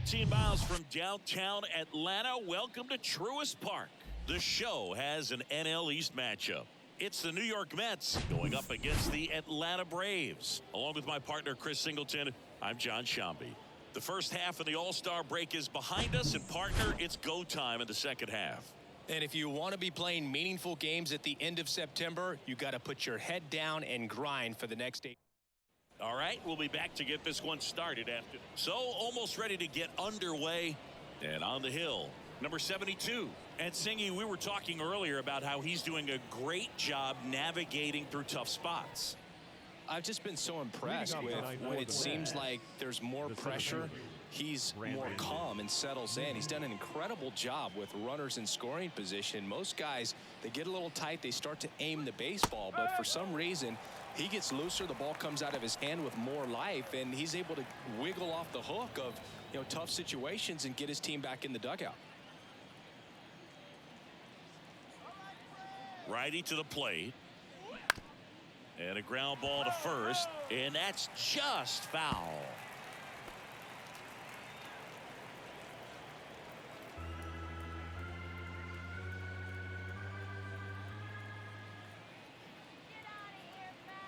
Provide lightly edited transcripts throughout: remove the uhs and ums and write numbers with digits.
15 miles from downtown Atlanta. Welcome to Truist Park. The show has an NL East matchup. It's the New York Mets going up against the Atlanta Braves. Along with my partner, Chris Singleton, I'm John Shambi. The first half of the All-Star break is behind us, and partner, it's go time in the second half. And if you want to be playing meaningful games at the end of September, you got to put your head down and grind for the next 8. All right, we'll be back to get this one started after. So almost ready to get underway. And on the hill, number 72. And Singy, we were talking earlier about how he's doing a great job navigating through tough spots. I've just been so impressed with when it seems like there's more pressure, he's more calm and settles in. He's done an incredible job with runners in scoring position. Most guys, they get a little tight, they start to aim the baseball, but for some reason, he gets looser, the ball comes out of his hand with more life, and he's able to wiggle off the hook of, tough situations and get his team back in the dugout. Righty to the plate. And a ground ball to first, and that's just foul.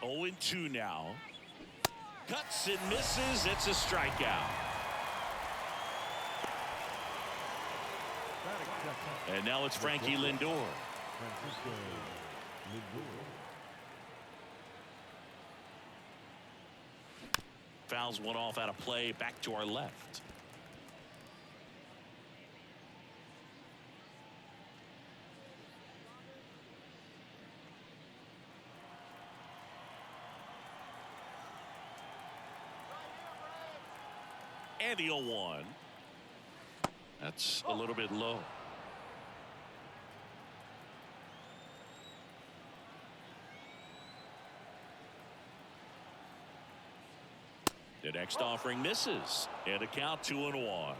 Oh, 0-2 now. Cuts and misses. It's a strikeout. And now it's Frankie Lindor. Fouls one off out of play, back to our left. And the 0-1. That's a little bit low. The next offering misses, and a count 2-1.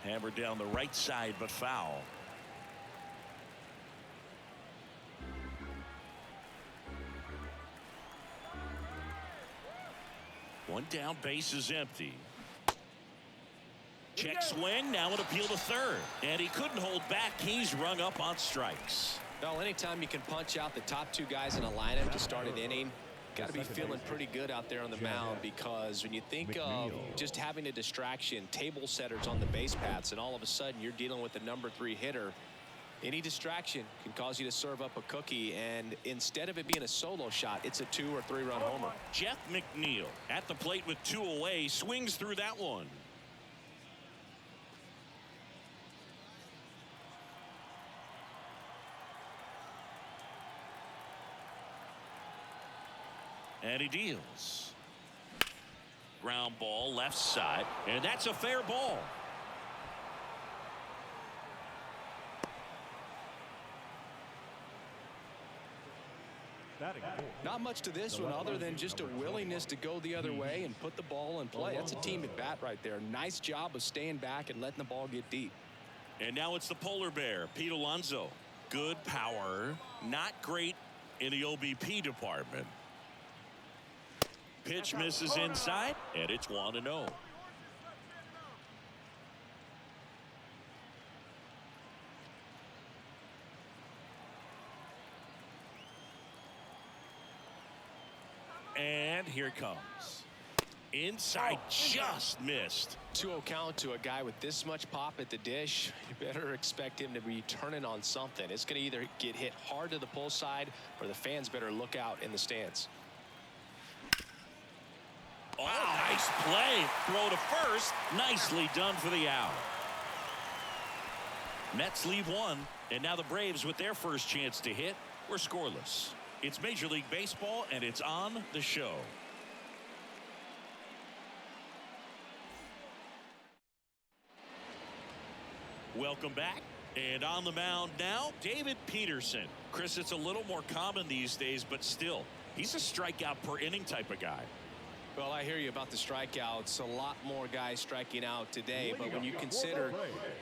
Hammered down the right side, but foul. One down, base is empty. Check swing, now an appeal to third, and he couldn't hold back. He's rung up on strikes. Well, anytime you can punch out the top two guys in a lineup to start an inning, got to be feeling pretty good out there on the mound, because when you think of just having a distraction, table setters on the base paths, and all of a sudden you're dealing with the number 3 hitter, any distraction can cause you to serve up a cookie, and instead of it being a solo shot, it's a 2 or 3 run homer. Jeff McNeil at the plate with 2 away, swings through that one. And he deals. Ground ball left side, and that's a fair ball. Not much to this one other than just a willingness to go the other way and put the ball in play. That's a team at bat right there. Nice job of staying back and letting the ball get deep. And now it's the polar bear, Pete Alonso. Good power, not great in the OBP department. Pitch misses inside, and it's 1-0. And here it comes. Inside, just missed. 2-0 count to a guy with this much pop at the dish. You better expect him to be turning on something. It's going to either get hit hard to the pull side, or the fans better look out in the stands. Oh, nice play. Throw to first. Nicely done for the out. Mets leave one, and now the Braves, with their first chance to hit, were scoreless. It's Major League Baseball, and it's on the show. Welcome back. And on the mound now, David Peterson. Chris, it's a little more common these days, but still, he's a strikeout per inning type of guy. Well, I hear you about the strikeouts. A lot more guys striking out today, but when you consider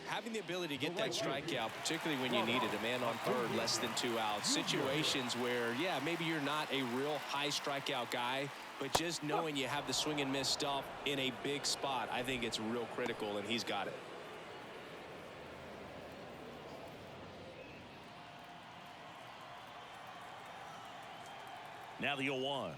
having the ability to get that strikeout, particularly when you need it, a man on third, less than 2 outs, situations where, yeah, maybe you're not a real high strikeout guy, but just knowing you have the swing and miss stuff in a big spot, I think it's real critical, and he's got it. Now the 0-1.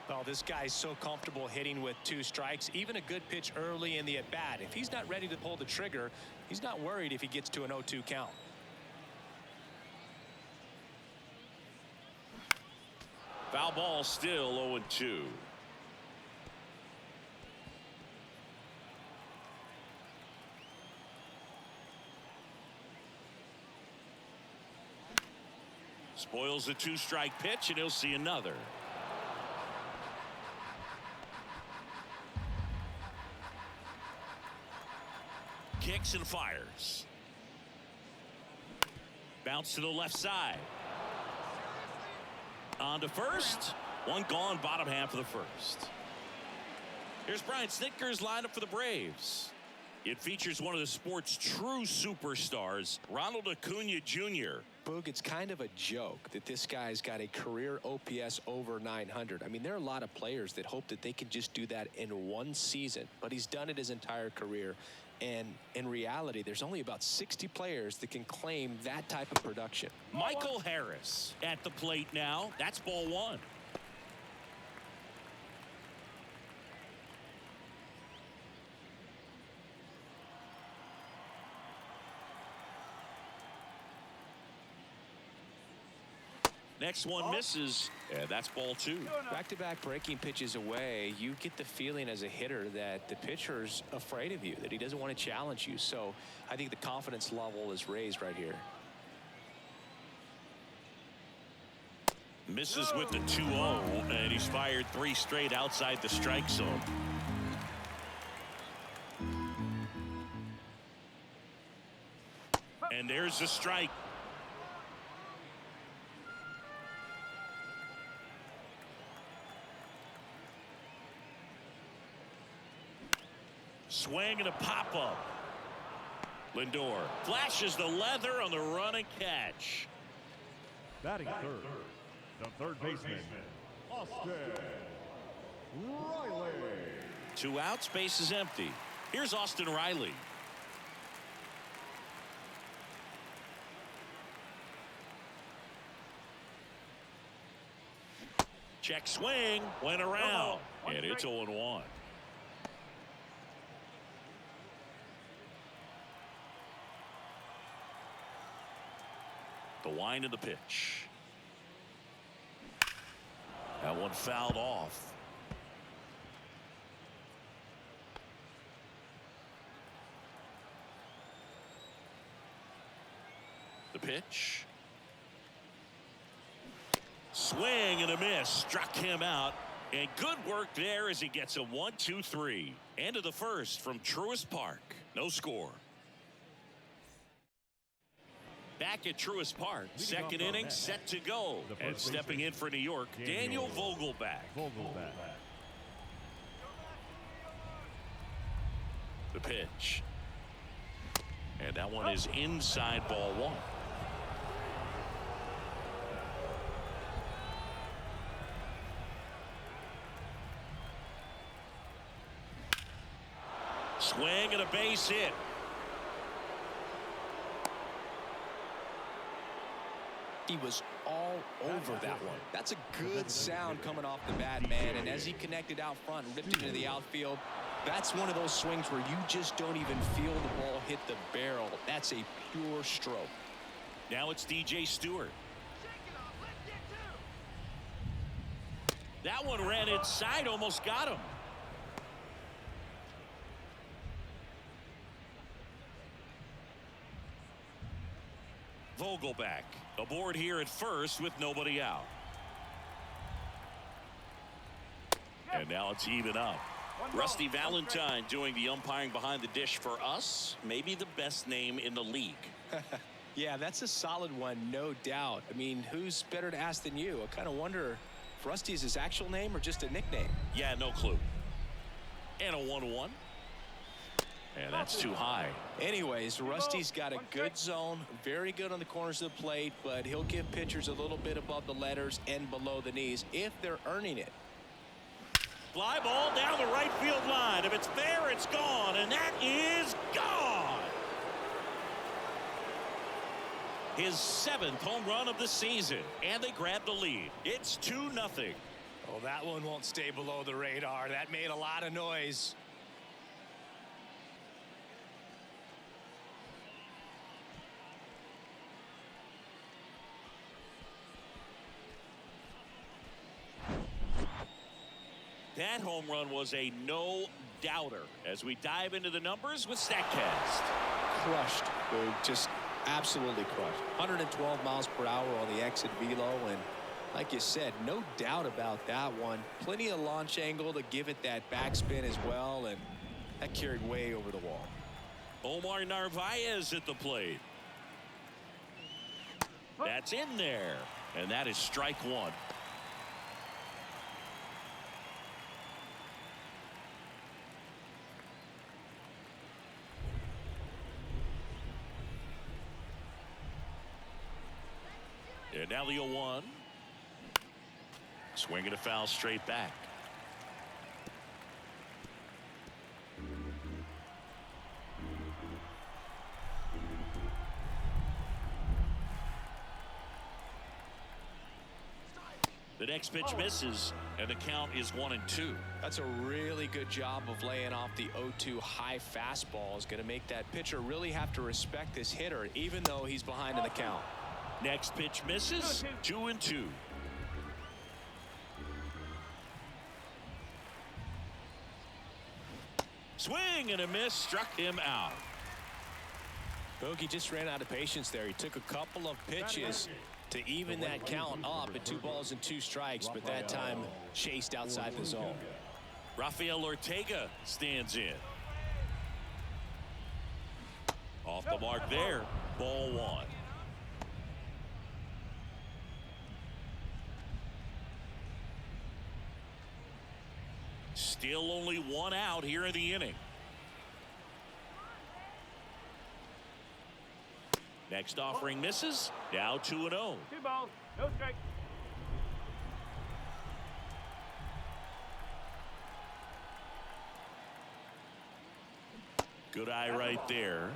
Well, this guy's so comfortable hitting with 2 strikes, even a good pitch early in the at-bat. If he's not ready to pull the trigger, he's not worried if he gets to an 0-2 count. Foul ball, still 0-2. Spoils the 2-strike pitch, and he'll see another. Kicks and fires. Bounce to the left side. On to first. One gone, bottom half of the first. Here's Brian Snitker's lineup for the Braves. It features one of the sport's true superstars, Ronald Acuna Jr. Boog, it's kind of a joke that this guy's got a career OPS over 900. I mean, there are a lot of players that hope that they can just do that in one season, but he's done it his entire career. And in reality, there's only about 60 players that can claim that type of production. Michael Harris at the plate now. That's ball 1. Next one misses, and that's ball 2. Back-to-back breaking pitches away, you get the feeling as a hitter that the pitcher's afraid of you, that he doesn't want to challenge you. So I think the confidence level is raised right here. Misses with the 2-0, and he's fired 3 straight outside the strike zone. And there's the strike. Swing and a pop-up. Lindor flashes the leather on the run and catch. Batting third, the third baseman, Austin Riley. 2 outs, base is empty. Here's Austin Riley. Check swing, went around, and it's 0-1. The wind of the pitch. That one fouled off. The pitch. Swing and a miss. Struck him out. And good work there as he gets a 1-2-3. End of the first from Truist Park. No score. Back at Truist Park, second inning set to go. And stepping in for New York, Daniel Vogelbach. The pitch. And that one is inside ball 1. Swing and a base hit. He was all over that one. That's a good sound coming off the bat, man. And as he connected out front and ripped it into the outfield, that's one of those swings where you just don't even feel the ball hit the barrel. That's a pure stroke. Now it's DJ Stewart. That one ran inside, almost got him. Vogelbach aboard here at first with nobody out. And now it's even up. Rusty Valentine doing the umpiring behind the dish for us. Maybe the best name in the league. Yeah, that's a solid one, no doubt. I mean, who's better to ask than you? I kind of wonder if Rusty is his actual name or just a nickname. Yeah, no clue. And a 1-1. And that's too high. Anyways, Rusty's got a good zone, very good on the corners of the plate, but he'll give pitchers a little bit above the letters and below the knees if they're earning it. Fly ball down the right field line. If it's there, it's gone, and that is gone. His 7th home run of the season, and they grab the lead. It's 2-0. Oh, that one won't stay below the radar. That made a lot of noise. That home run was a no-doubter as we dive into the numbers with StatCast. Crushed, dude. Just absolutely crushed. 112 miles per hour on the exit velo, and like you said, no doubt about that one. Plenty of launch angle to give it that backspin as well, and that carried way over the wall. Omar Narvaez at the plate. That's in there, and that is strike one. And now the 0-1. Swinging a foul straight back. The next pitch misses, and the count is 1-2. That's a really good job of laying off the 0-2 high fastball. Is going to make that pitcher really have to respect this hitter, even though he's behind in the count. Next pitch misses, 2-2. Swing and a miss, struck him out. Bogey just ran out of patience there. He took a couple of pitches to even that count up at 2 balls and 2 strikes, but that time chased outside the zone. Rafael Ortega stands in. Off the mark there, ball 1. Still only 1 out here in the inning. Next offering misses. Now 2-0. 2 balls, no strike. Good eye right there.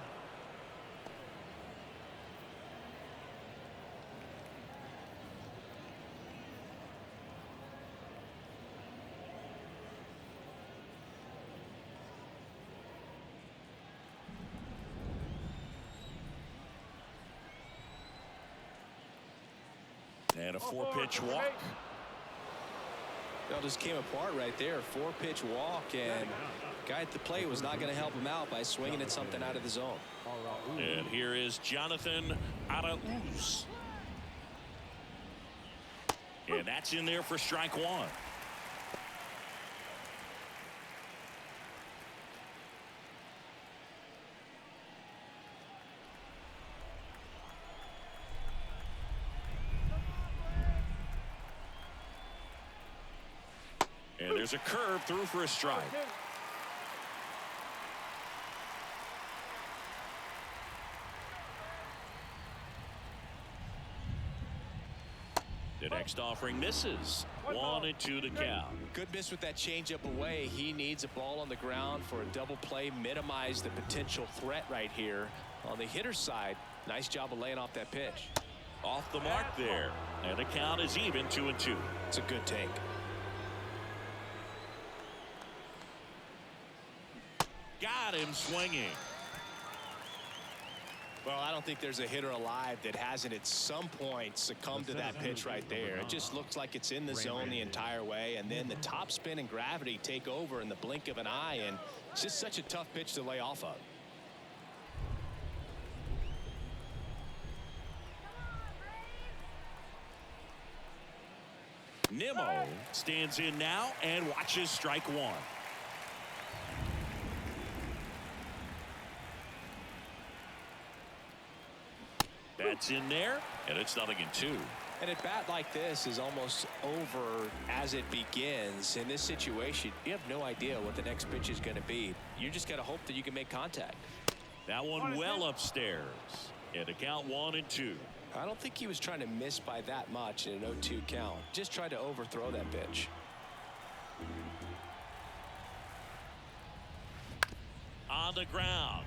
And a 4-pitch walk. That just came apart right there. 4-pitch walk, and guy at the plate was not going to help him out by swinging at something out of the zone. And here is Jonathan Arauz. And that's in there for strike 1. And there's a curve through for a strike. The next offering misses. 1-2 to count. Good miss with that changeup away. He needs a ball on the ground for a double play. Minimize the potential threat right here. On the hitter's side, nice job of laying off that pitch. Off the mark there. And the count is even, 2-2. It's a good take. Got him swinging. Well, I don't think there's a hitter alive that hasn't at some point succumbed to that pitch right there. It just looks like it's in the zone the entire way, and then the top spin and gravity take over in the blink of an eye, and it's just such a tough pitch to lay off of. Nimmo stands in now and watches strike 1. That's in there, and it's 0-2. And at bat like this is almost over as it begins. In this situation, you have no idea what the next pitch is going to be. You just got to hope that you can make contact. That one well upstairs. And a count 1-2. I don't think he was trying to miss by that much in an 0-2 count. Just tried to overthrow that pitch. On the ground.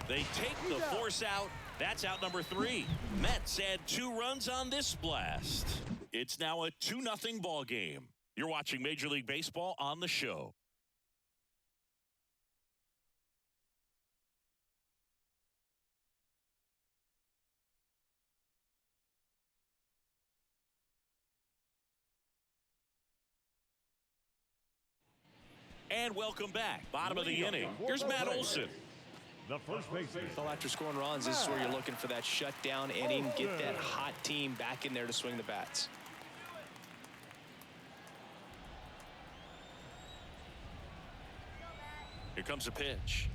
They take the force out. That's out number 3. Mets add 2 runs on this blast. It's now a 2-0 ball game. You're watching Major League Baseball on the show. And welcome back. Bottom of the inning. Here's Matt Olson. The first baseman. Well, after scoring runs, this is where you're looking for that shutdown inning. Get that hot team back in there to swing the bats. Here comes a pitch.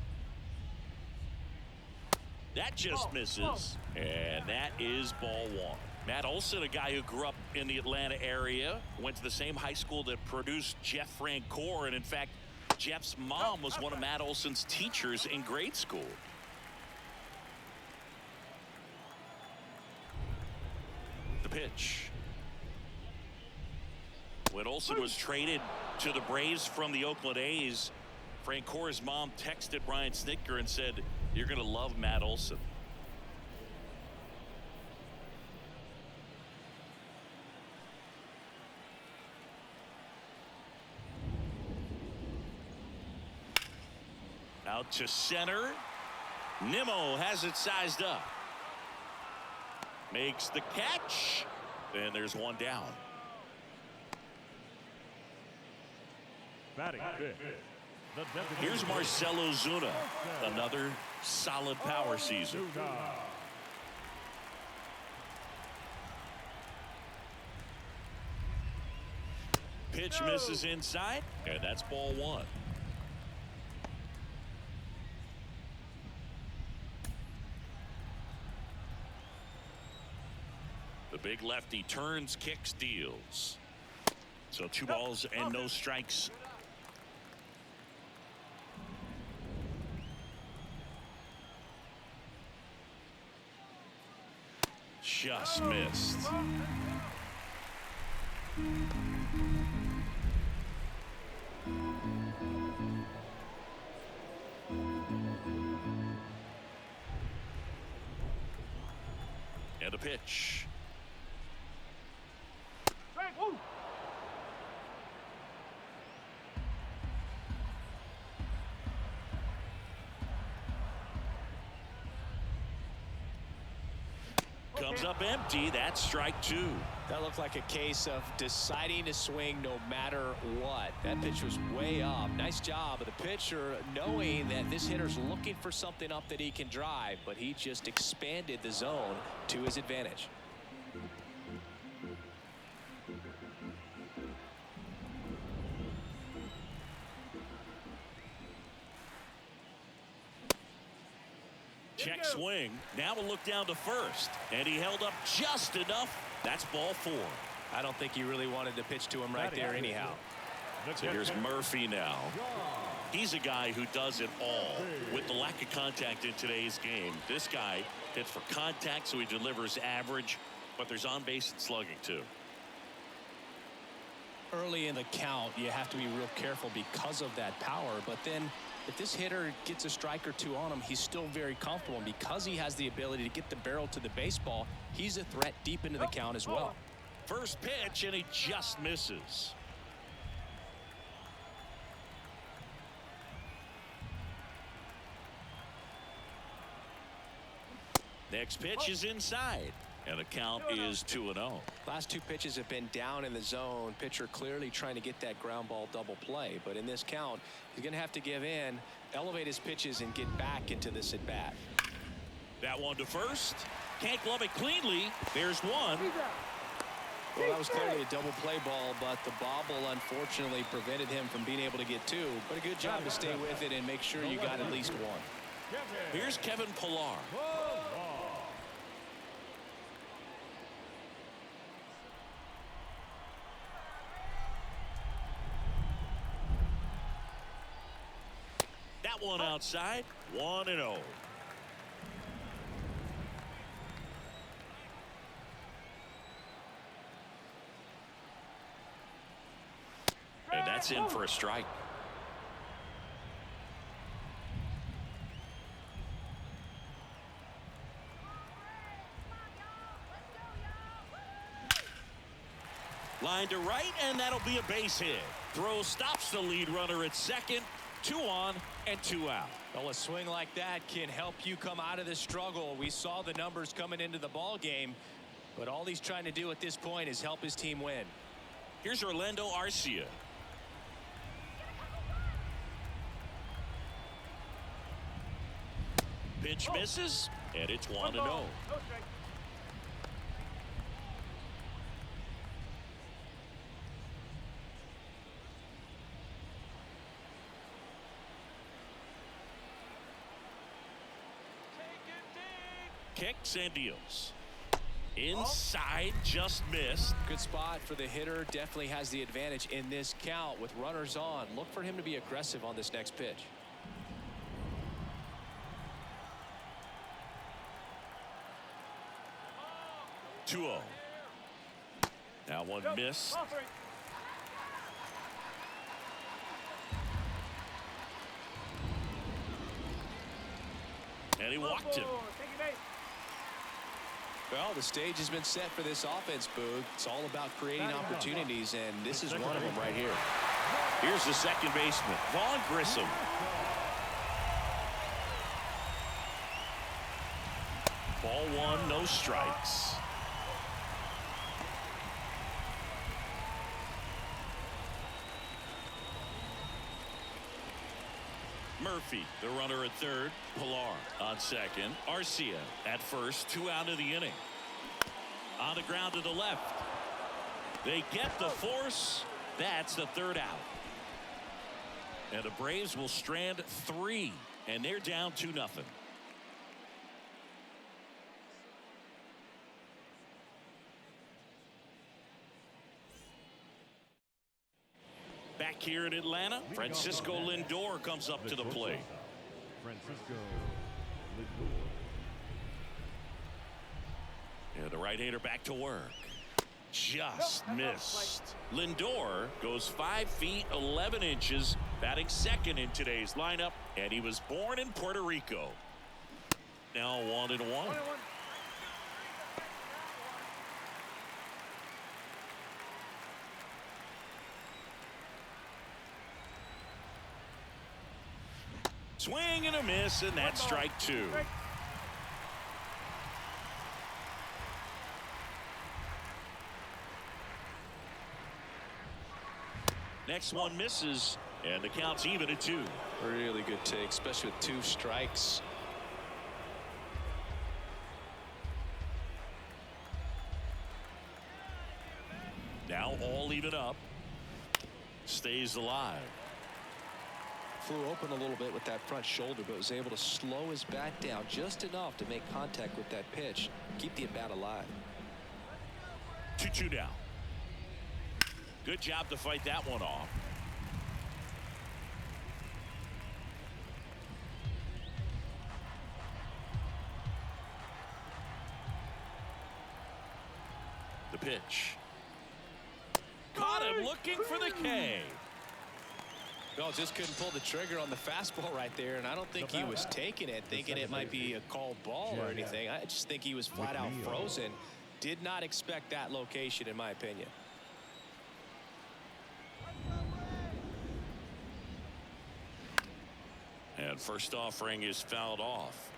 That just misses. And that is ball 1. Matt Olson, a guy who grew up in the Atlanta area, went to the same high school that produced Jeff Francoeur, and in fact, Jeff's mom was one of Matt Olson's teachers in grade school. The pitch. When Olson was traded to the Braves from the Oakland A's, Francoeur's mom texted Brian Snitker and said, "You're going to love Matt Olson." Out to center. Nimmo has it sized up. Makes the catch. And there's one down. Batting fifth. Here's Marcelo Zuna. Another solid power season. Pitch misses inside. And that's ball 1. The big lefty turns, kicks, deals. So 2 balls and no strikes. Just missed. And a pitch. Comes up empty. That's strike 2. That looked like a case of deciding to swing no matter what. That pitch was way up. Nice job of the pitcher knowing that this hitter's looking for something up that he can drive, but he just expanded the zone to his advantage. Check swing. Now we'll look down to first. And he held up just enough. That's ball 4. I don't think he really wanted to pitch to him right there anyhow. So here's Murphy now. He's a guy who does it all. With the lack of contact in today's game, this guy hits for contact, so he delivers average, but there's on base and slugging too. Early in the count, you have to be real careful because of that power, but then if this hitter gets a strike or 2 on him, he's still very comfortable. And because he has the ability to get the barrel to the baseball, he's a threat deep into the count as well. First pitch, and he just misses. Next pitch is inside. And the count is 2-0. Last 2 pitches have been down in the zone. Pitcher clearly trying to get that ground ball double play. But in this count, he's going to have to give in, elevate his pitches, and get back into this at bat. That one to first. Can't glove it cleanly. There's one. Well, that was clearly a double play ball, but the bobble unfortunately prevented him from being able to get 2. But a good job to stay with it and make sure you got at least 1. Here's Kevin Pillar. one outside. 1-0. And that's in for a strike. Line to right, and that'll be a base hit. Throw stops the lead runner at second. 2 on and 2 out. Well, a swing like that can help you come out of this struggle. We saw the numbers coming into the ball game, but all he's trying to do at this point is help his team win. Here's Orlando Arcia. Pitch misses, and it's 1-0. Kicks and deals. Inside, just missed. Good spot for the hitter. Definitely has the advantage in this count with runners on. Look for him to be aggressive on this next pitch. Now one missed. And he walked him. Well, the stage has been set for this offense, Boog. It's all about creating opportunities, and this is one of them right here. Here's the second baseman, Vaughn Grissom. Ball 1, no strikes. Murphy, the runner at third. Pilar on second. Arcia at first. 2 out of the inning. On the ground to the left. They get the force. That's the 3rd out. And the Braves will strand 3. And they're down 2-0. Back here in Atlanta, Francisco Lindor comes up to the plate. Francisco Lindor. And the right-hander back to work. Just missed. Lindor goes 5 feet 11 inches, batting second in today's lineup, and he was born in Puerto Rico. Now 1-1. Swing and a miss, and that's strike 2. Next one misses, and the count's even at 2. Really good take, especially with 2 strikes. Now all even up. Stays alive. Flew open a little bit with that front shoulder, but was able to slow his bat down just enough to make contact with that pitch. Keep the at-bat alive. 2-2 down. Good job to fight that one off. The pitch. Caught him looking for the K. Well, just couldn't pull the trigger on the fastball right there, and I don't think he was taking it, thinking it might be a called ball or anything. I just think he was flat out frozen. Did not expect that location, in my opinion. And first offering is fouled off.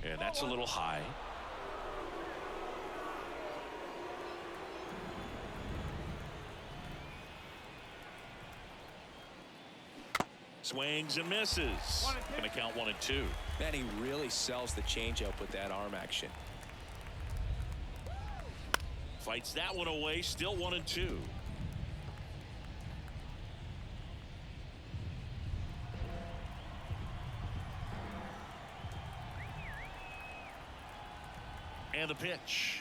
And that's a little high. Swings and misses. Gonna count 1-2. Man, he really sells the changeup with that arm action. Fights that one away. Still 1-2. And the pitch.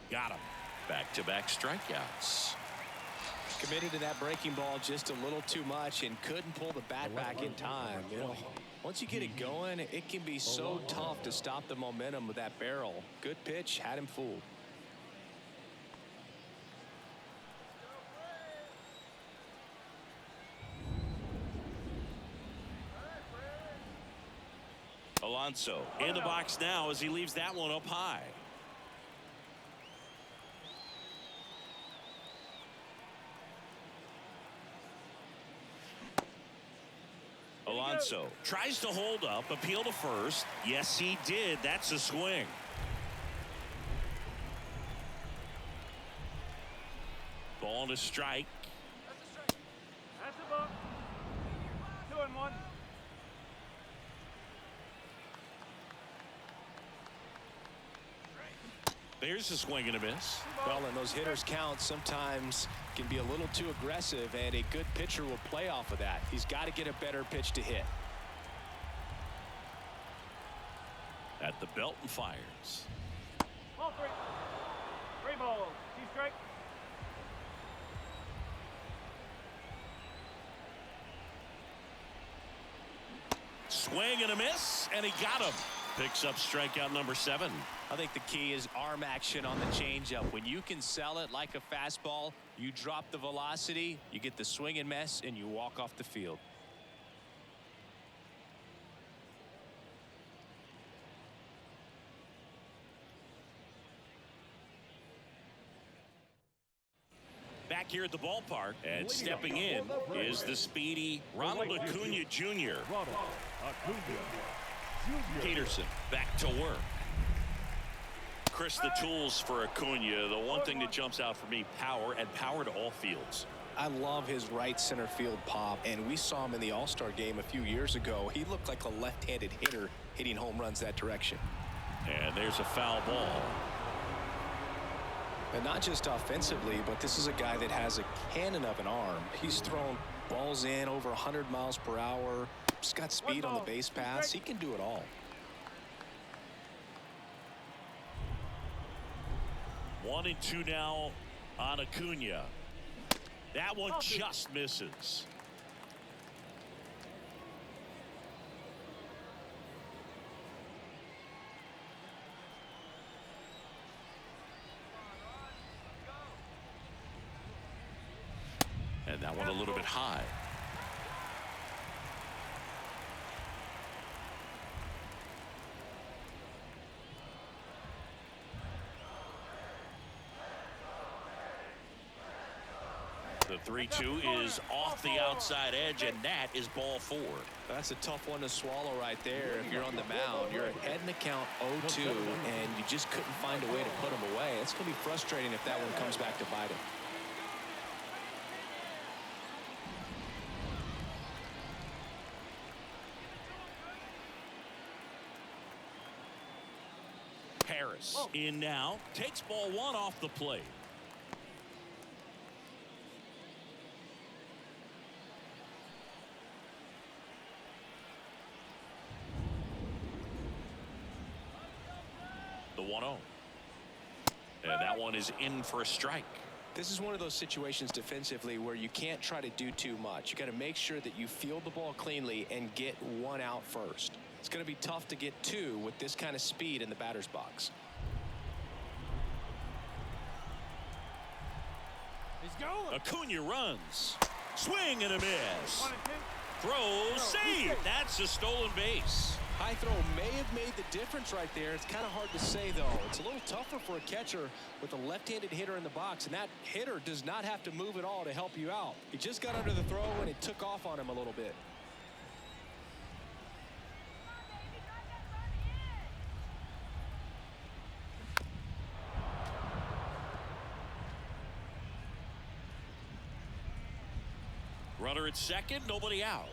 Got him. Back-to-back strikeouts. Committed to that breaking ball just a little too much and couldn't pull the bat back in time. You know, once you get it going, it can be so tough to stop the momentum of that barrel. Good pitch, had him fooled. Alonso in the box now as he leaves that one up high. Alonso tries to hold up, appeal to first. Yes, he did. That's a swing. Ball to strike. That's the ball. 2-1. There's a swing and a miss. Well, and those hitters count sometimes can be a little too aggressive, and a good pitcher will play off of that. He's got to get a better pitch to hit. At the belt and fires. Ball 3. 3 balls. 2 strike. Swing and a miss, and he got him. Picks up strikeout number 7. I think the key is arm action on the changeup. When you can sell it like a fastball, you drop the velocity, you get the swing and miss, and you walk off the field. Back here at the ballpark, and stepping in is the speedy Ronald Acuna Jr. Peterson back to work. Chris, the tools for Acuna, the one thing that jumps out for me, power, and power to all fields. I love his right center field pop, and we saw him in the All-Star game a few years ago. He looked like a left-handed hitter hitting home runs that direction. And there's a foul ball. And not just offensively, but this is a guy that has a cannon of an arm. He's thrown balls in over 100 miles per hour. He's got speed on the base paths. He can do it all. 1-2 now on Acuna. That one just misses. And that one a little bit high. The 3-2 is off the outside edge, and that is ball 4. That's a tough one to swallow right there. If you're on the mound, you're ahead in the count 0-2, and you just couldn't find a way to put him away. It's going to be frustrating if that one comes back to bite him. Harris in now, takes ball 1 off the plate. The 1-0. And that one is in for a strike. This is one of those situations defensively where you can't try to do too much. You got to make sure that you field the ball cleanly and get 1 out first. It's going to be tough to get 2 with this kind of speed in the batter's box. He's going. Acuna runs. Swing and a miss. Throw, save. That's a stolen base. High throw may have made the difference right there. It's kind of hard to say, though. It's a little tougher for a catcher with a left-handed hitter in the box, and that hitter does not have to move at all to help you out. He just got under the throw, and it took off on him a little bit. Runner at second, nobody out.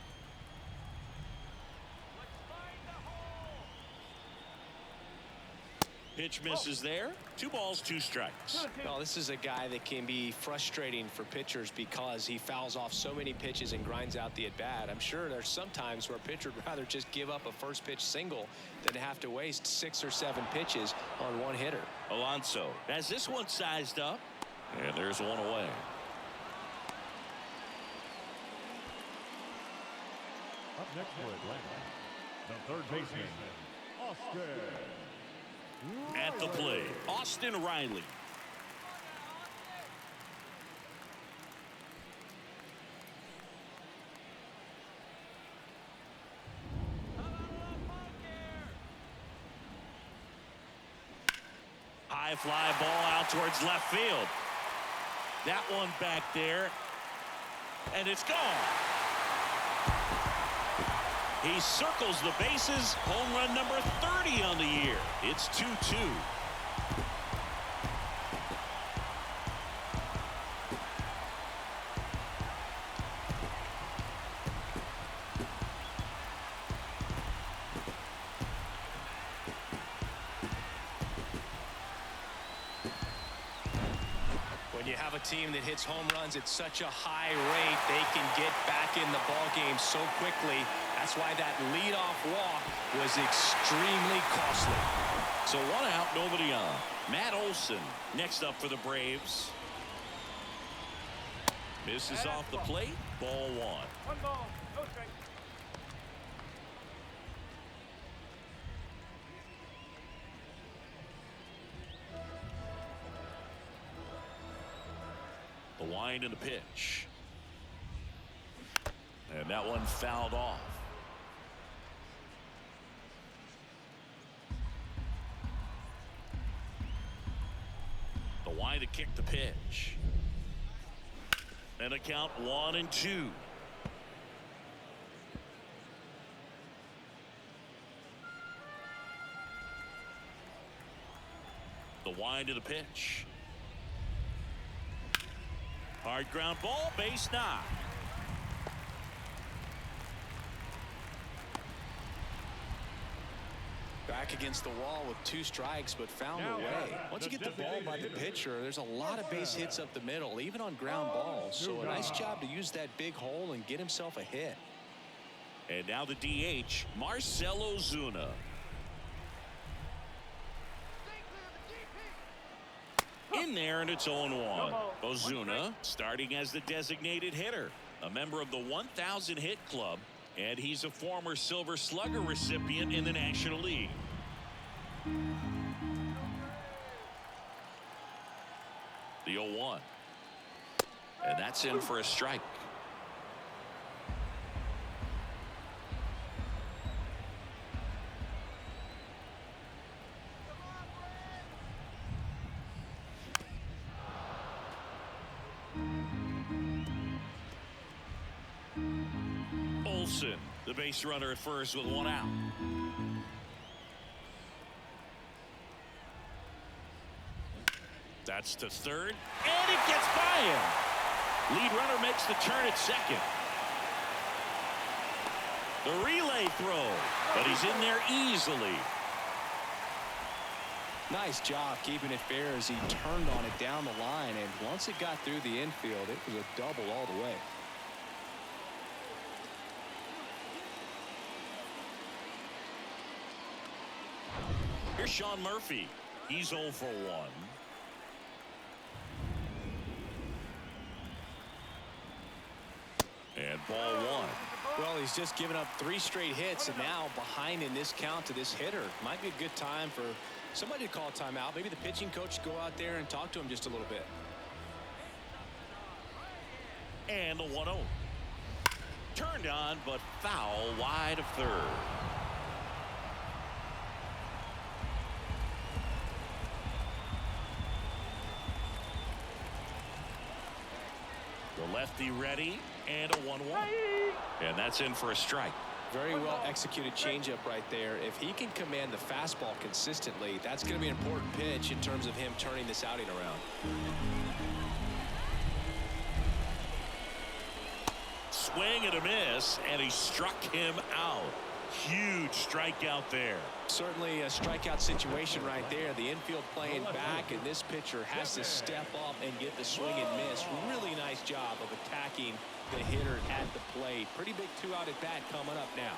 Pitch misses there. 2 balls, 2 strikes. Well, this is a guy that can be frustrating for pitchers because he fouls off so many pitches and grinds out the at-bat. I'm sure there's some times where a pitcher would rather just give up a first pitch single than have to waste 6 or 7 pitches on one hitter. Alonso has this one sized up, and there's one away. Up next for Atlanta, the third baseman, Oscar. At the plate, Austin Riley. High fly ball out towards left field. That one back there, and it's gone. He circles the bases. Home run number 30 on the year. It's 2-2. When you have a team that hits home runs at such a high rate, they can get back in the ball game so quickly. That's why that leadoff walk was extremely costly. So 1 out, nobody on. Matt Olson next up for the Braves. Misses off the plate. Ball 1. 1 ball, no strike. The wind and the pitch. And that one fouled off. The wind to kick the pitch. And a count 1-2. The wind to the pitch. Hard ground ball, base knock. Back against the wall with 2 strikes, but found a way. Once you get the ball by the pitcher, there's a lot of base hits up the middle, even on ground balls. So a nice job to use that big hole and get himself a hit. And now the DH, Marcell Ozuna. In there, and it's 0-1. Ozuna starting as the designated hitter, a member of the 1,000 hit club, and he's a former Silver Slugger recipient in the National League. The 0-1. And that's in for a strike. Olson, the base runner at first with 1 out. That's to third, and it gets by him. Lead runner makes the turn at second. The relay throw, but he's in there easily. Nice job keeping it fair as he turned on it down the line, and once it got through the infield, it was a double all the way. Here's Sean Murphy. He's 0 for 1. And ball 1. Well, he's just given up 3 straight hits, and now behind in this count to this hitter. Might be a good time for somebody to call a timeout. Maybe the pitching coach go out there and talk to him just a little bit. And a 1-0. Turned on, but foul wide of third. The lefty ready, and a 1-1. And that's in for a strike. Very well executed changeup right there. If he can command the fastball consistently, that's going to be an important pitch in terms of him turning this outing around. Swing and a miss, and he struck him out. huge strikeout there. Certainly a strikeout situation right there. The infield playing back, and this pitcher has to step up and get the swing and miss. Really nice job of attacking the hitter at the plate. Pretty big 2-out at bat coming up now.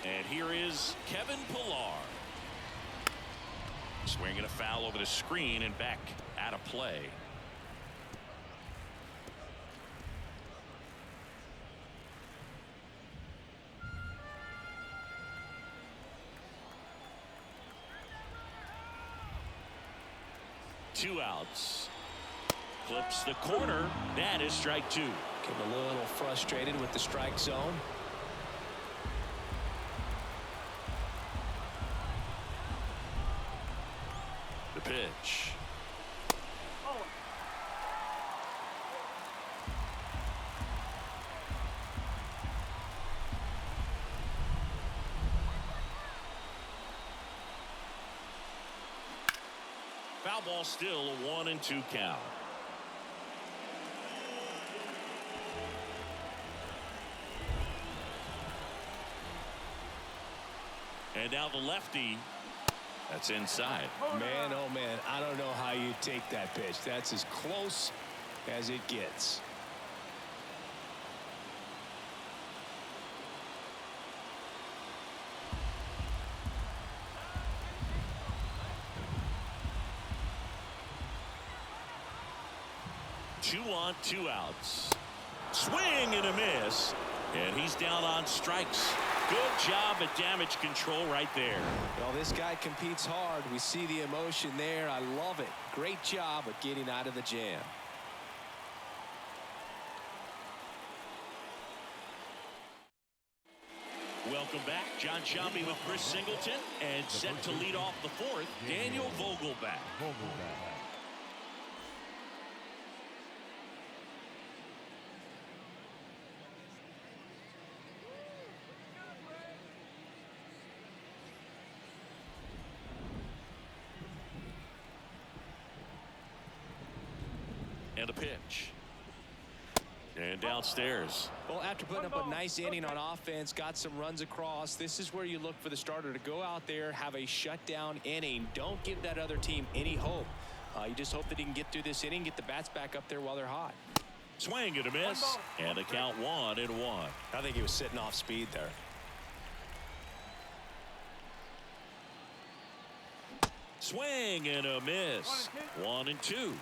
And here is Kevin Pillar. Swinging a foul over the screen and back out of play. Two outs. Clips the corner. That is strike two. Getting a little frustrated with the strike zone. The pitch. Foul ball, still a 1-2 count. And now the lefty. That's inside. Man, oh man, I don't know how you take that pitch. That's as close as it gets. Two on, 2 outs. Swing and a miss. And he's down on strikes. Good job at damage control right there. Well, this guy competes hard. We see the emotion there. I love it. Great job of getting out of the jam. Welcome back. John Shelby with Chris Singleton. And set to lead off the fourth, Daniel Vogelback. And a pitch. And downstairs. Well, after putting up a nice inning on offense, got some runs across, this is where you look for the starter to go out there, have a shutdown inning. Don't give that other team any hope. You just hope that he can get through this inning, get the bats back up there while they're hot. Swing and a miss. And a count 1-1. I think he was sitting off speed there. Swing and a miss. 1-2.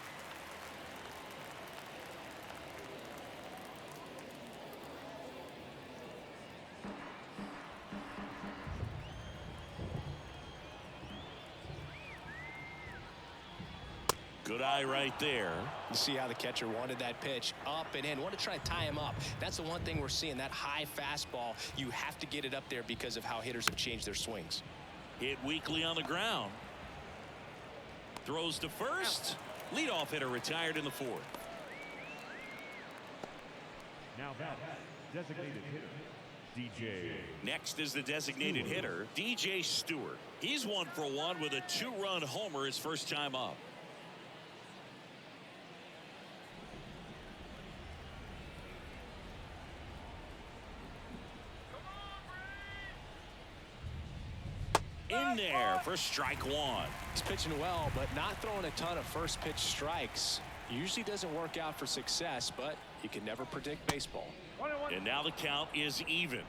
Good eye right there. You see how the catcher wanted that pitch up and in. Want to try to tie him up. That's the one thing we're seeing, that high fastball. You have to get it up there because of how hitters have changed their swings. Hit weakly on the ground. Throws to first. Leadoff hitter retired in the fourth. Now that designated hitter, DJ. Next is the designated hitter, DJ Stewart. He's 1 for 1 with a 2-run homer his first time up. In there for strike 1. He's pitching well, but not throwing a ton of first pitch strikes. Usually doesn't work out for success, but you can never predict baseball. And now the count is even.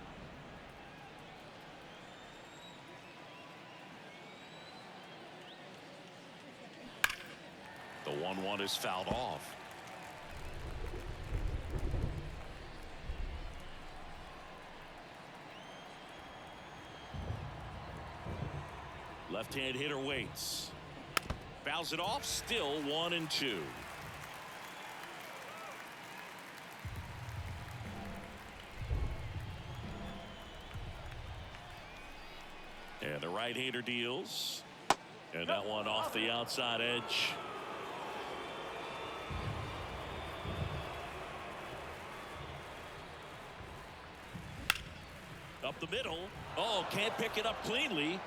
The 1-1 is fouled off. Left-hand hitter waits. Fouls it off. Still 1-2. And the right-hander deals. And that one off the outside edge. Up the middle. Oh, can't pick it up cleanly.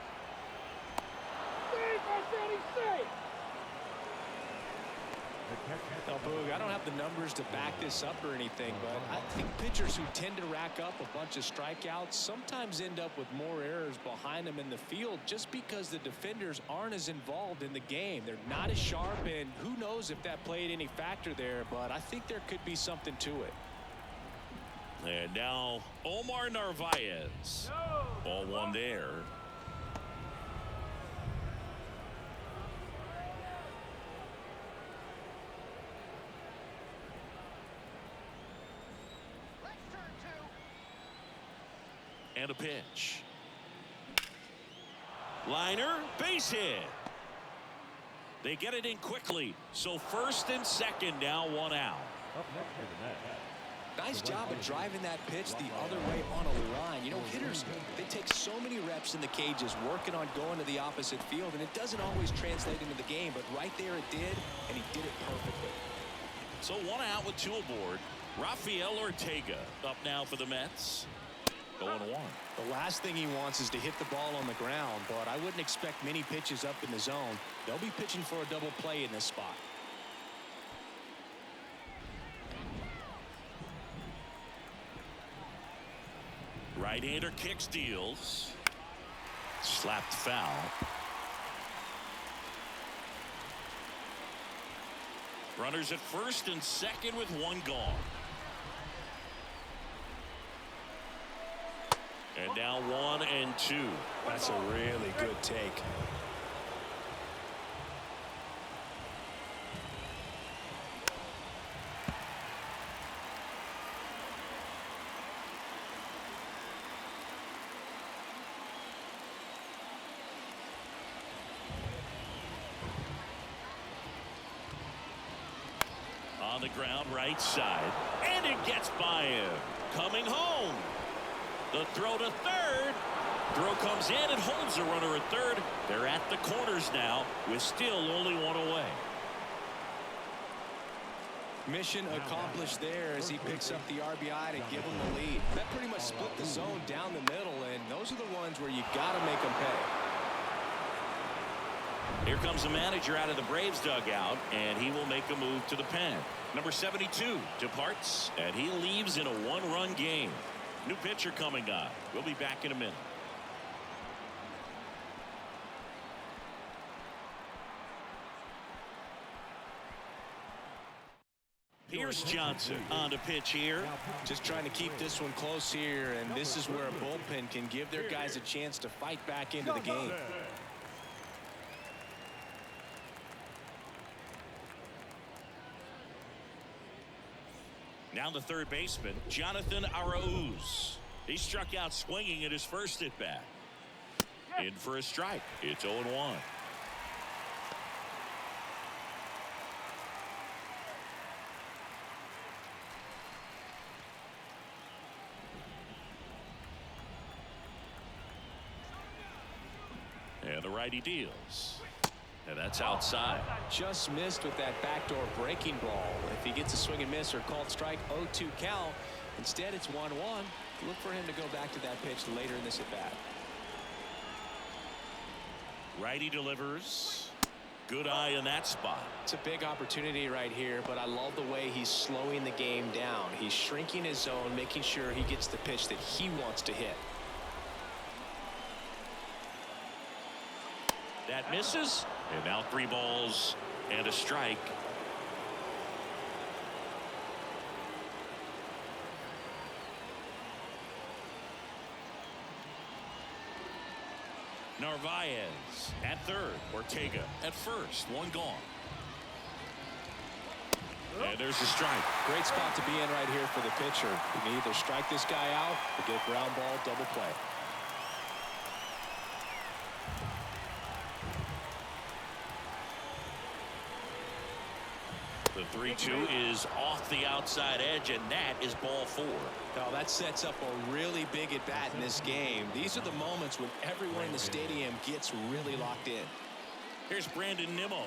Now, Boog, I don't have the numbers to back this up or anything, but I think pitchers who tend to rack up a bunch of strikeouts sometimes end up with more errors behind them in the field just because the defenders aren't as involved in the game. They're not as sharp, and who knows if that played any factor there, but I think there could be something to it. And now Omar Narvaez. Ball one there. And a pitch. Liner, base hit. They get it in quickly. So first and second, now one out. Up next to the net. Nice job of driving that pitch the other way on a line. You know, hitters, they take so many reps in the cages working on going to the opposite field, and it doesn't always translate into the game, but right there it did, and he did it perfectly. So one out with two aboard. Rafael Ortega up now for the Mets. 0-1. The last thing he wants is to hit the ball on the ground, but I wouldn't expect many pitches up in the zone. They'll be pitching for a double play in this spot. Right-hander kicks, deals. Slapped foul. Runners at first and second with one gone. And now 1 and 2. That's a really good take. On the ground, right side. And it gets by him. Coming home. The throw to third. Throw comes in and holds the runner at third. They're at the corners now with still only one away. Mission accomplished there as he picks up the RBI to give him the lead. That pretty much split the zone down the middle, and those are the ones where you got to make them pay. Here comes the manager out of the Braves dugout, and he will make a move to the pen. Number 72 departs, and he leaves in a one-run game. New pitcher coming on. We'll be back in a minute. Pierce Johnson on to pitch here. Just trying to keep this one close here, and this is where a bullpen can give their guys a chance to fight back into the game. Now the third baseman, Jonathan Arauz. He struck out swinging at his first at bat. In for a strike. It's 0-1. And the righty deals. And that's outside. Just missed with that backdoor breaking ball. If he gets a swing and miss or called strike, 0-2 count. Instead, it's 1-1. Look for him to go back to that pitch later in this at bat. Righty delivers. Good eye in that spot. It's a big opportunity right here, but I love the way he's slowing the game down. He's shrinking his zone, making sure he gets the pitch that he wants to hit. That misses. And now 3 balls and a strike. Narvaez at third. Ortega at first. One gone. And there's a strike. Great spot to be in right here for the pitcher. You can either strike this guy out or get a ground ball double play. The 3-2 is off the outside edge, and that is ball 4. Now that sets up a really big at bat in this game. These are the moments when everyone in the stadium gets really locked in. Here's Brandon Nimmo.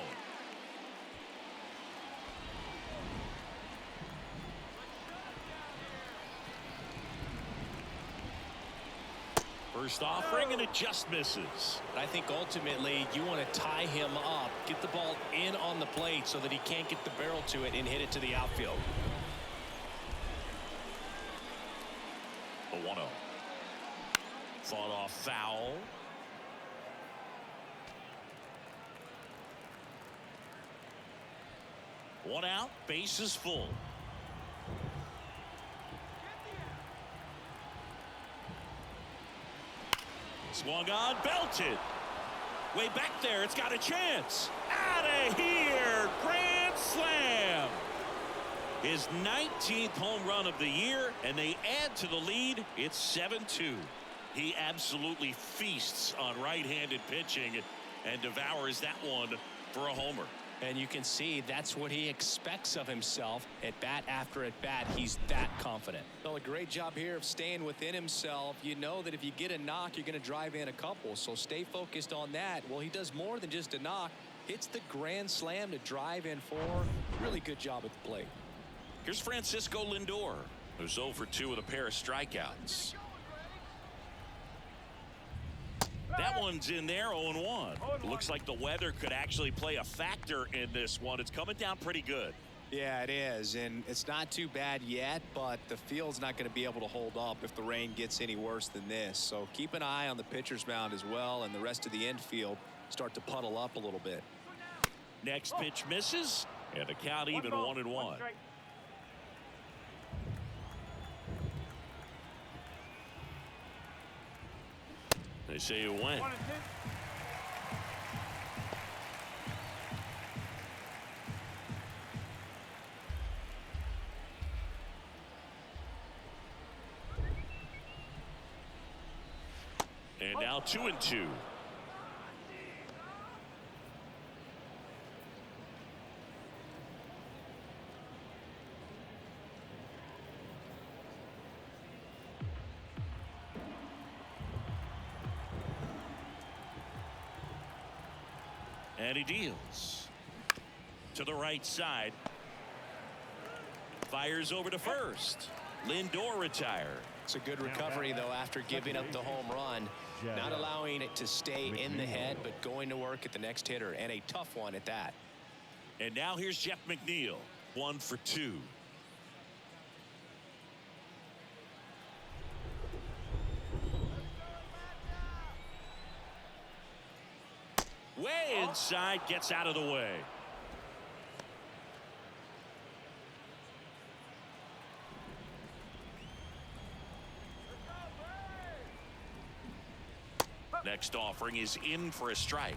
First offering, and it just misses. I think ultimately you want to tie him up, get the ball in on the plate so that he can't get the barrel to it and hit it to the outfield. The 1-0. Fought off foul. One out, bases full. Swung on, belted. Way back there, it's got a chance. Out of here, grand slam. His 19th home run of the year, and they add to the lead. It's 7-2. He absolutely feasts on right-handed pitching and devours that one for a homer. And you can see that's what he expects of himself at bat after at bat. He's that confident. Well, a great job here of staying within himself. You know that if you get a knock, you're going to drive in a couple. So stay focused on that. Well, he does more than just a knock. Hits the grand slam to drive in 4. Really good job at the plate. Here's Francisco Lindor, who's 0 for 2 with a pair of strikeouts. That one's in there, 0-1. Looks like the weather could actually play a factor in this one. It's coming down pretty good. Yeah, it is, and it's not too bad yet, but the field's not going to be able to hold up if the rain gets any worse than this. So keep an eye on the pitcher's mound as well, and the rest of the infield start to puddle up a little bit. Next pitch misses, and the count even 1-1. They say you win. And now 2-2. And he deals to the right side. Fires over to first. Lindor retired. It's a good recovery, though, after giving up the home run. Not allowing it to stay in the head, but going to work at the next hitter, and a tough one at that. And now here's Jeff McNeil, 1 for 2. Way inside, gets out of the way. Next offering is in for a strike.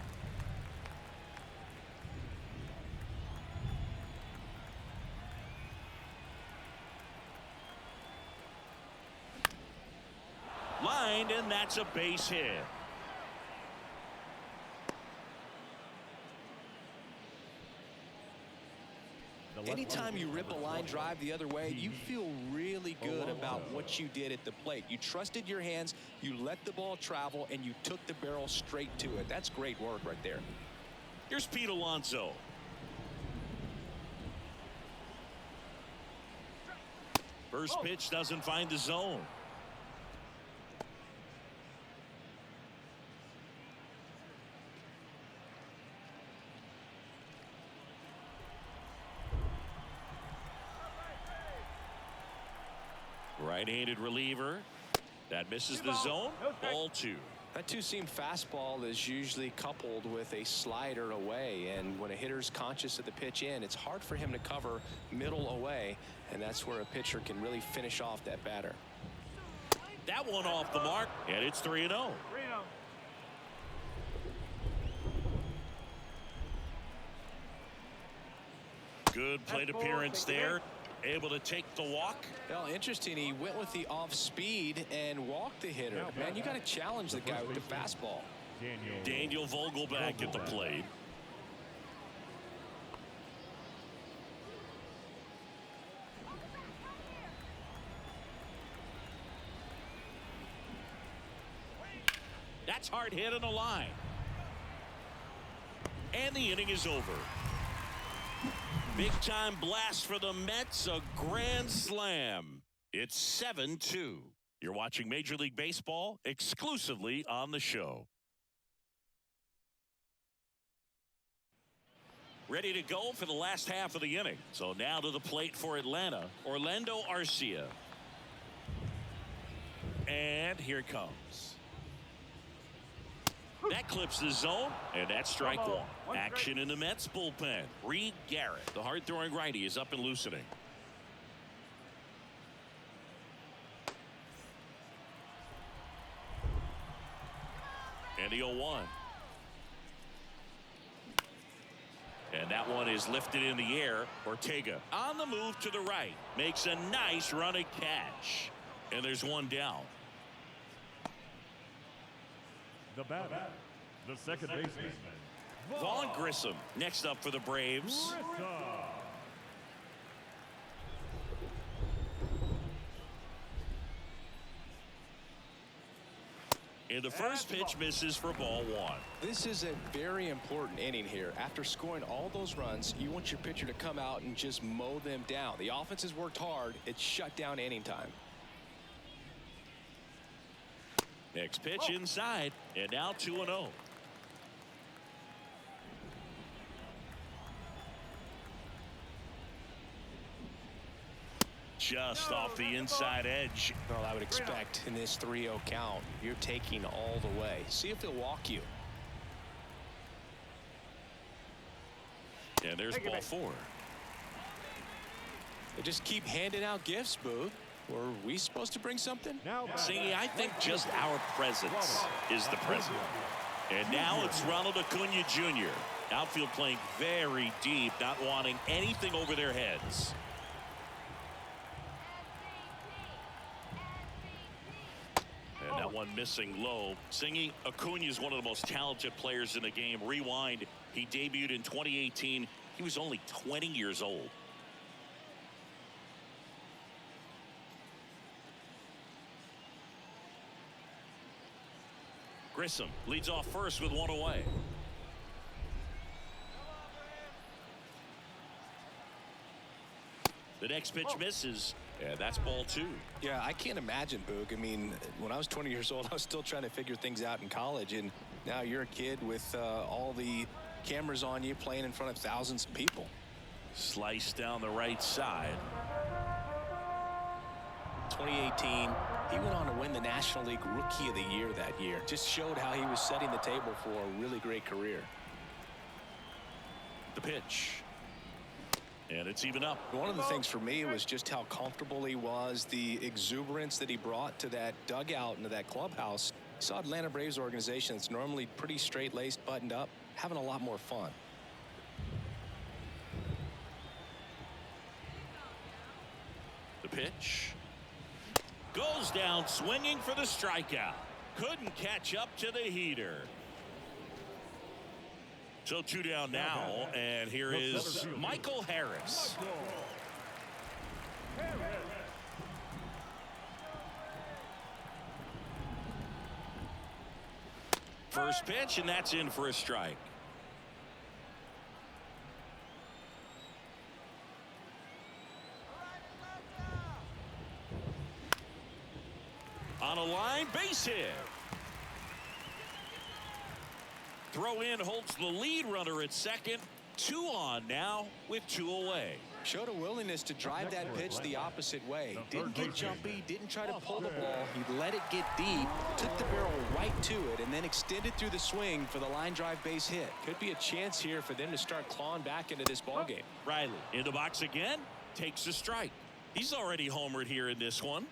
Lined, and that's a base hit. Anytime you rip a line drive the other way, you feel really good about what you did at the plate. You trusted your hands, you let the ball travel, and you took the barrel straight to it. That's great work right there. Here's Pete Alonso. First pitch doesn't find the zone. Right-handed reliever. That misses the zone. Ball 2. That two-seam fastball is usually coupled with a slider away, and when a hitter's conscious of the pitch in, it's hard for him to cover middle away, and that's where a pitcher can really finish off that batter. That one off the mark, and it's 3-0. Good plate appearance there. Able to take the walk. Well, interesting. He went with the off speed and walked the hitter. Man, you got to challenge the guy with the fastball. Daniel Vogelback at the plate. That's hard hit on the line. And the inning is over. Big time blast for the Mets, a grand slam. It's 7-2. You're watching Major League Baseball exclusively on the show. Ready to go for the last half of the inning. So now to the plate for Atlanta, Orlando Arcia. And here it comes. That clips the zone, and that's strike one. Action in the Mets bullpen. Reed Garrett, the hard-throwing righty, is up and loosening. And the 0-1. And that one is lifted in the air. Ortega on the move to the right. Makes a nice running catch. And there's one down. The batter, the second baseman, Vaughn Grissom next up for the Braves. And the first pitch misses for ball one. This is a very important inning here. After scoring all those runs, you want your pitcher to come out and just mow them down. The offense has worked hard. It's shut down inning time. Next pitch inside, and now 2-0. Just off the inside edge. Well, I would expect in this 3-0 count, you're taking all the way. See if he'll walk you. And there's ball four. They just keep handing out gifts, Boo. Were we supposed to bring something? See, I think just our presence is the present. And now it's Ronald Acuna Jr. Outfield playing very deep, not wanting anything over their heads. And that one missing low. Singy, Acuna is one of the most talented players in the game. Rewind, he debuted in 2018. He was only 20 years old. Grissom leads off first with one away. The next pitch misses, and that's ball two. Yeah, I can't imagine, Boog. I mean, when I was 20 years old, I was still trying to figure things out in college, and now you're a kid with all the cameras on you playing in front of thousands of people. Slice down the right side. 2018, he went on to win the National League Rookie of the Year that year. Just showed how he was setting the table for a really great career. The pitch. And it's even up. One of the things for me was just how comfortable he was, the exuberance that he brought to that dugout and to that clubhouse. Saw Atlanta Braves organization that's normally pretty straight-laced, buttoned up, having a lot more fun. The pitch. Goes down swinging for the strikeout. Couldn't catch up to the heater. So two down now, and here is Michael Harris. First pitch, and that's in for a strike. On a line, base hit. Throw in holds the lead runner at second. 2 on now with 2 away. Showed a willingness to drive that pitch the opposite way. Didn't get jumpy, didn't try to pull the ball. He let it get deep, took the barrel right to it, and then extended through the swing for the line drive base hit. Could be a chance here for them to start clawing back into this ball game. Riley in the box again, takes a strike. He's already homered here in this one.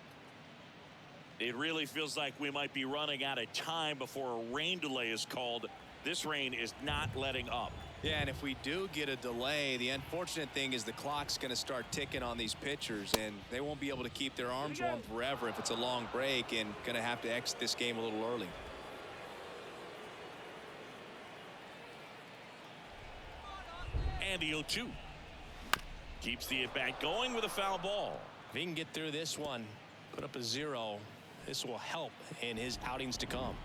It really feels like we might be running out of time before a rain delay is called. This rain is not letting up. Yeah, and if we do get a delay, the unfortunate thing is the clock's going to start ticking on these pitchers, and they won't be able to keep their arms warm forever if it's a long break, and going to have to exit this game a little early. And the 0-2. Keeps the at-bat going with a foul ball. If he can get through this one, put up a 0, this will help in his outings to come.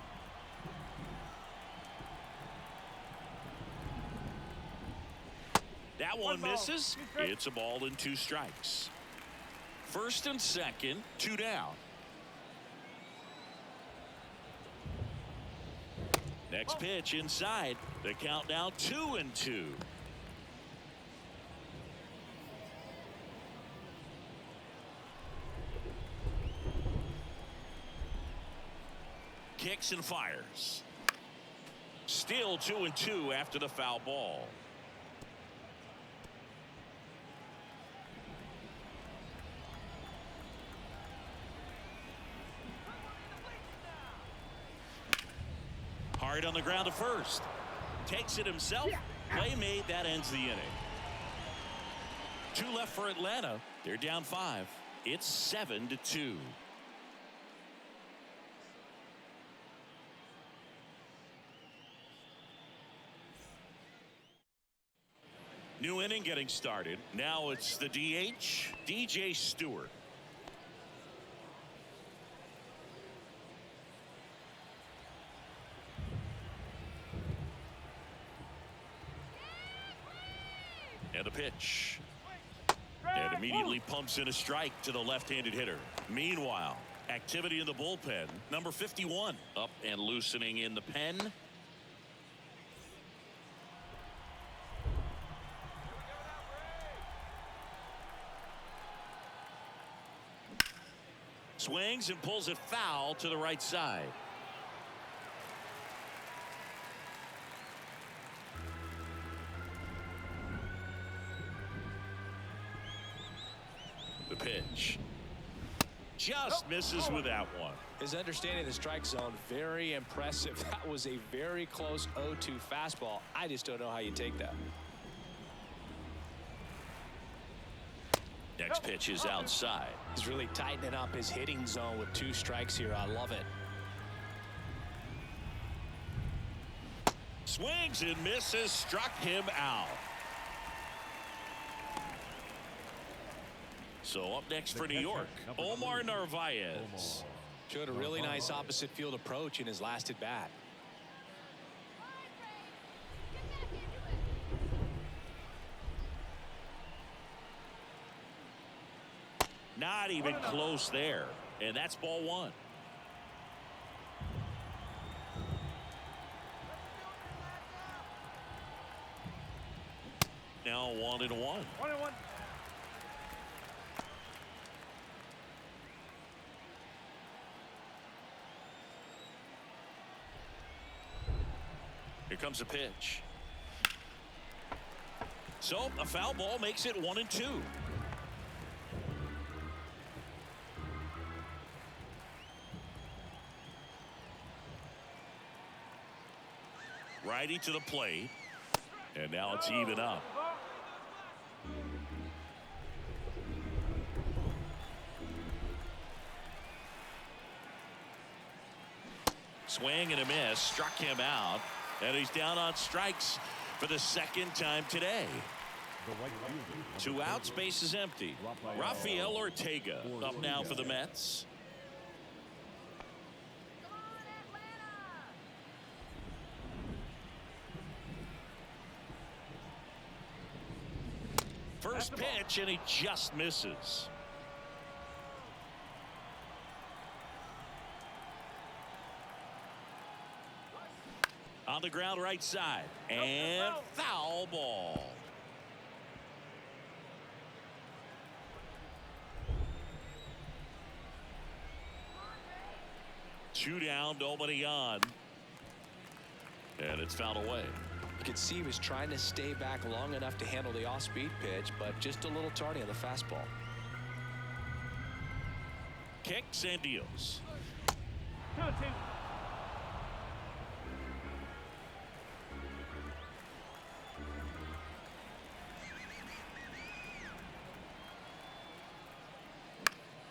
That one misses. It's a ball and 2 strikes. First and second, 2 down. Next pitch inside. The count now 2-2. Kicks and fires. Still 2-2 after the foul ball. Hard on the ground to first. Takes it himself. Play made. That ends the inning. 2 left for Atlanta. They're down 5. It's 7-2. New inning getting started. Now it's the DH, DJ Stewart. And a pitch. And immediately pumps in a strike to the left-handed hitter. Meanwhile, activity in the bullpen. Number 51 up and loosening in the pen. Swings and pulls it foul to the right side. The pitch. Just misses with that one. His understanding of the strike zone, very impressive. That was a very close 0-2 fastball. I just don't know how you take that. Next pitch is outside. He's really tightening up his hitting zone with 2 strikes here. I love it. Swings and misses. Struck him out. So up next for New York, Omar Narvaez. Showed a really nice opposite field approach in his last at bat. Not even close there. And that's ball 1. Now 1-1. 1-1. Here comes a pitch. So a foul ball makes it 1-2. Righty to the plate. And now it's even up. Swing and a miss. Struck him out. And he's down on strikes for the 2nd time today. 2 outs, base is empty. Rafael Ortega up now for the Mets. First pitch, and he just misses. On the ground right side. And foul ball. Two down, nobody on. And it's fouled away. You could see he was trying to stay back long enough to handle the off-speed pitch, but just a little tardy on the fastball. Kicks and deals. 2-2.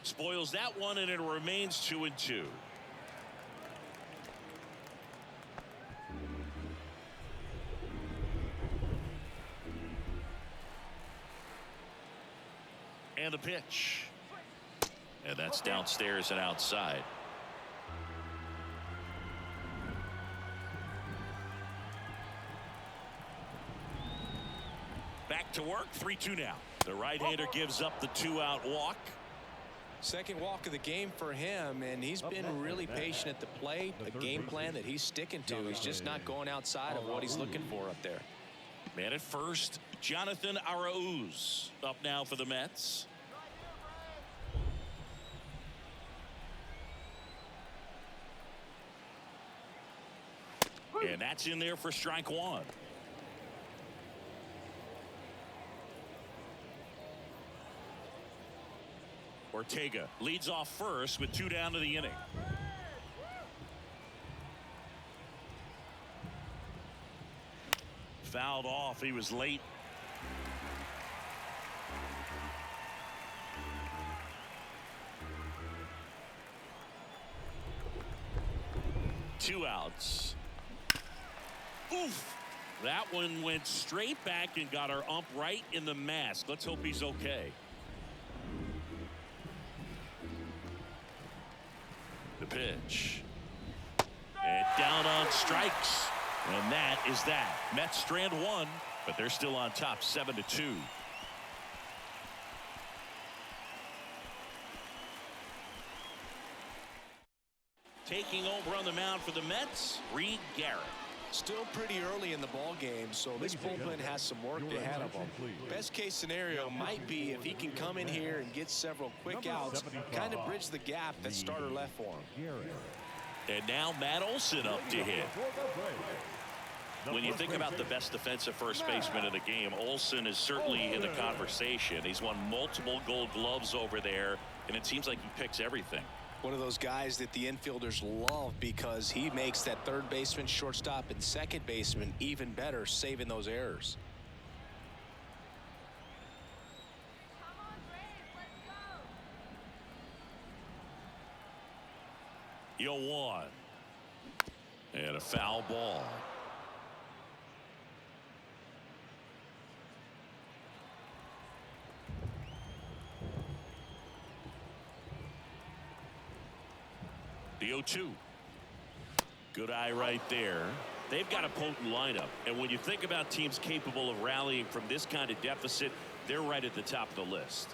Spoils that one, and it remains 2-2. And the pitch. And that's downstairs and outside. Back to work. 3-2 now. The right-hander gives up the 2-out walk. Second walk of the game for him, and he's been really patient at the plate. A game plan that he's sticking to. He's just not going outside of what he's looking for up there. Man at first, Jonathan Arauz up now for the Mets. And that's in there for strike one. Ortega leads off first with 2 down to the inning. Fouled off. He was late. Two outs. Oof. That one went straight back and got our ump right in the mask. Let's hope he's okay. The pitch. And down on strikes. And that is that. Mets strand one, but they're still on top 7-2. Taking over on the mound for the Mets, Reed Garrett. Still pretty early in the ball game, so this bullpen has some work ahead of him. Best case scenario might be if he can come in here and get several quick outs, kind of bridge the gap that starter left for him. And now Matt Olson up to hit. When you think about the best defensive first baseman in the game, Olson is certainly in the conversation. He's won multiple Gold Gloves over there, and it seems like he picks everything. One of those guys that the infielders love because he makes that third baseman, shortstop, and second baseman even better, saving those errors. Yo, one. And a foul ball. The 0-2. Good eye right there. They've got a potent lineup. And when you think about teams capable of rallying from this kind of deficit, they're right at the top of the list.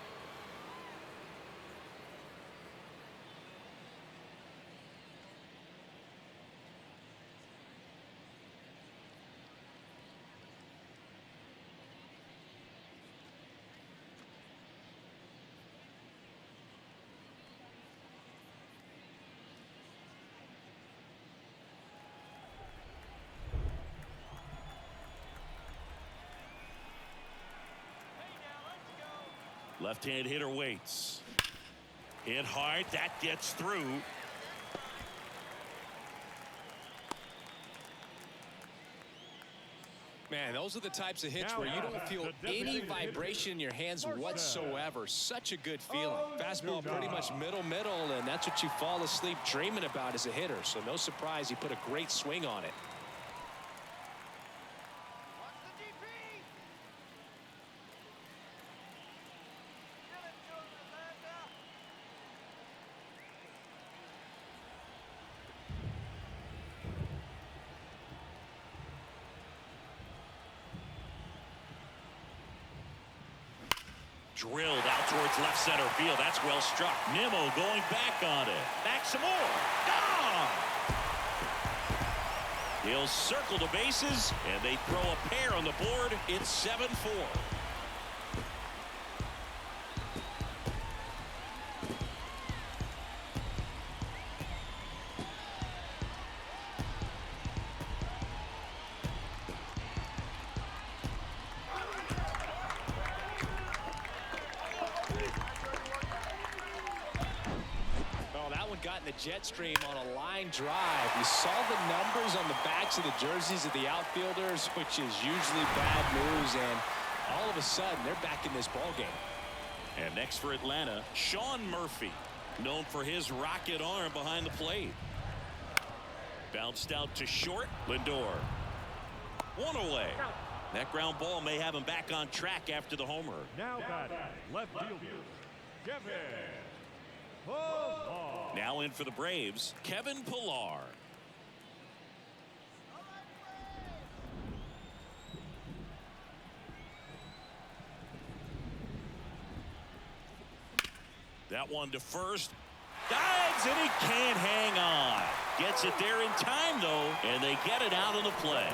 Left-hand hitter waits. Hit hard. That gets through. Man, those are the types of hits where you don't feel any vibration in your hands whatsoever. Such a good feeling. Fastball pretty much middle, and that's what you fall asleep dreaming about as a hitter. So no surprise he put a great swing on it. Drilled out towards left center field. That's well struck. Nimmo going back on it. Back some more. Gone! He'll circle the bases, and they throw a pair on the board. It's 7-4. Got in the jet stream on a line drive. You saw the numbers on the backs of the jerseys of the outfielders, which is usually bad news, and all of a sudden they're back in this ball game. And next for Atlanta, Sean Murphy, known for his rocket arm behind the plate. Bounced out to short. Lindor. One away. That ground ball may have him back on track after the homer. Now batting, left fielder, Kevin. Now in for the Braves, Kevin Pillar. That one to first. Dives, and he can't hang on. Gets it there in time, though, and they get it out of the play.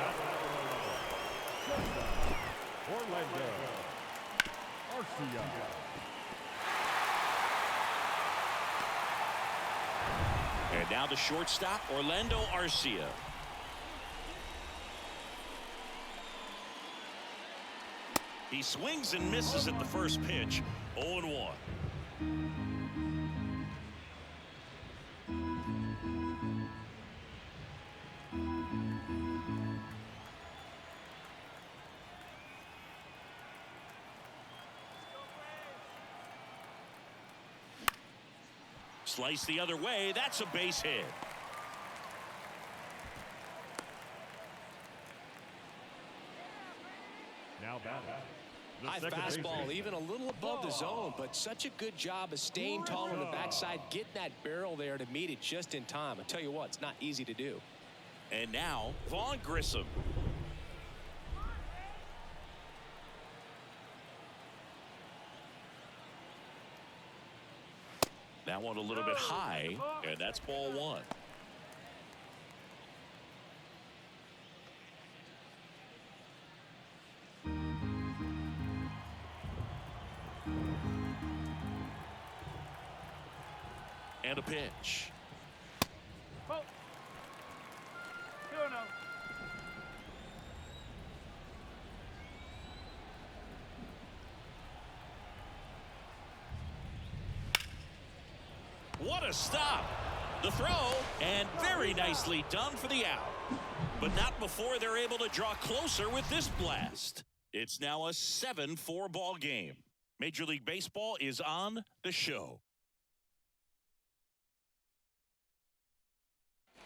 Orlando Arcia. And now the shortstop, Orlando Arcia. He swings and misses at the first pitch. 0-1. Slice the other way. That's a base hit. Now batting. High fastball, even a little above the zone, but such a good job of staying tall on the backside, getting that barrel there to meet it just in time. I tell you what, it's not easy to do. And now Vaughn Grissom. That one a little bit high, and that's ball one. And a pitch. Oh. 2-0. What a stop. The throw, and very nicely done for the out. But not before they're able to draw closer with this blast. It's now a 7-4 ball game. Major League Baseball is on the show.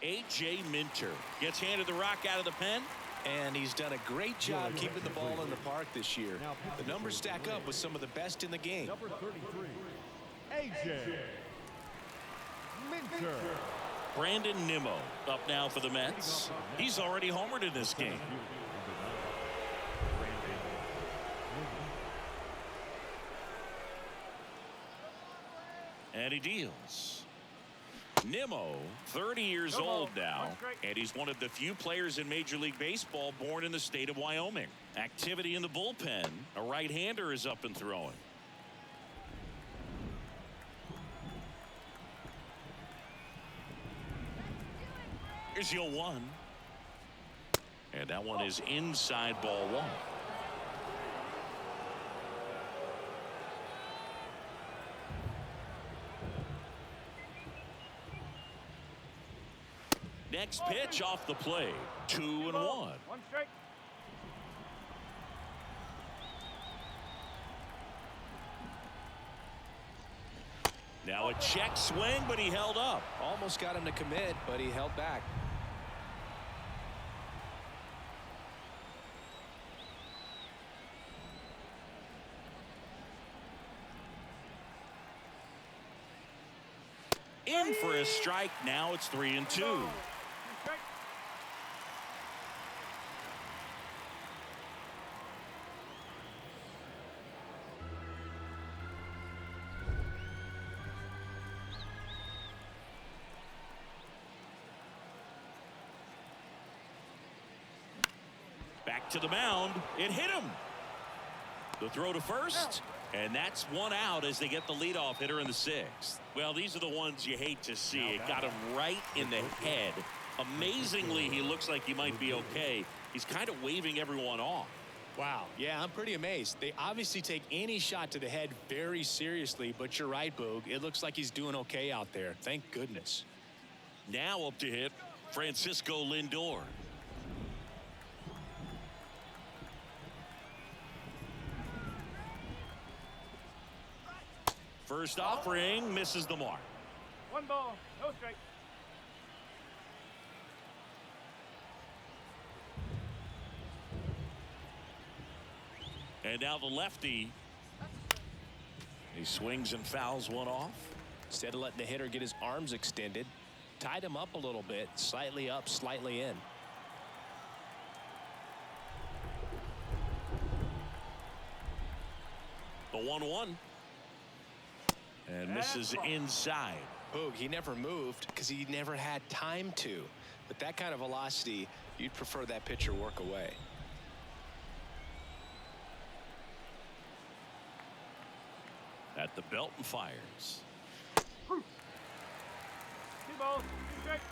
A.J. Minter gets handed the rock out of the pen. And he's done a great job keeping the ball in the park this year. The numbers stack up with some of the best in the game. Number 33, A.J. Minter. Brandon Nimmo up now for the Mets. He's already homered in this game. And he deals. Nimmo, 30 years old now, and he's one of the few players in Major League Baseball born in the state of Wyoming. Activity in the bullpen. A right-hander is up and throwing. Here's 0-1. And that one is inside ball one. Next pitch off the plate. 2-1. One strike. Now a check swing, but he held up. Almost got him to commit, but he held back. In for a strike. Now it's 3-2. Strike. Back to the mound. It hit him. The throw to first. And that's one out as they get the leadoff hitter in the sixth. Well, these are the ones you hate to see. It got him right in the head. Amazingly, he looks like he might be okay. He's kind of waving everyone off. Wow. Yeah, I'm pretty amazed. They obviously take any shot to the head very seriously, but you're right, Boog. It looks like he's doing okay out there. Thank goodness. Now up to hit Francisco Lindor. First offering misses the mark. 1 ball, no strike. And now the lefty. He swings and fouls one off. Instead of letting the hitter get his arms extended, tied him up a little bit, slightly up, slightly in. The 1-1. And misses inside. Boog, he never moved because he never had time to. But that kind of velocity, you'd prefer that pitcher work away. At the belt and fires. 2 balls, 2 strikes.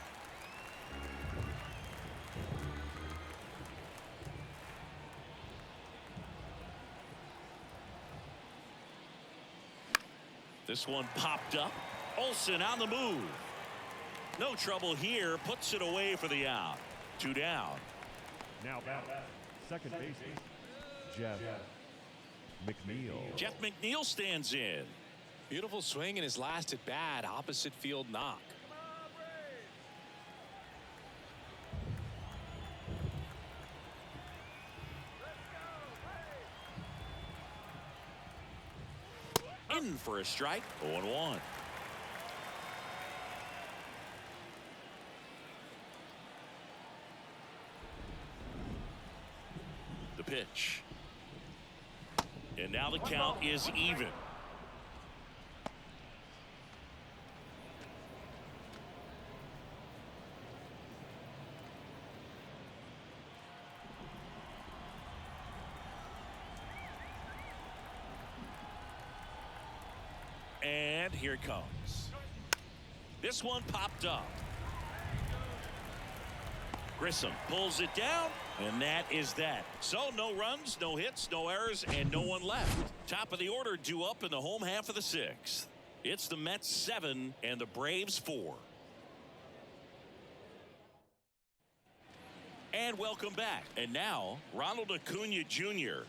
This one popped up. Olsen on the move. No trouble here. Puts it away for the out. 2 down. Now batting, second baseman, Jeff McNeil. Jeff McNeil stands in. Beautiful swing in his last at bat. Opposite field knock. In for a strike. 0-1. The pitch. And now the count is even. And here it comes. This one popped up. Grissom pulls it down, and that is that. So no runs, no hits, no errors, and no one left. Top of the order due up in the home half of the 6th. It's the Mets 7 and the Braves 4. And welcome back. And now Ronald Acuna Jr.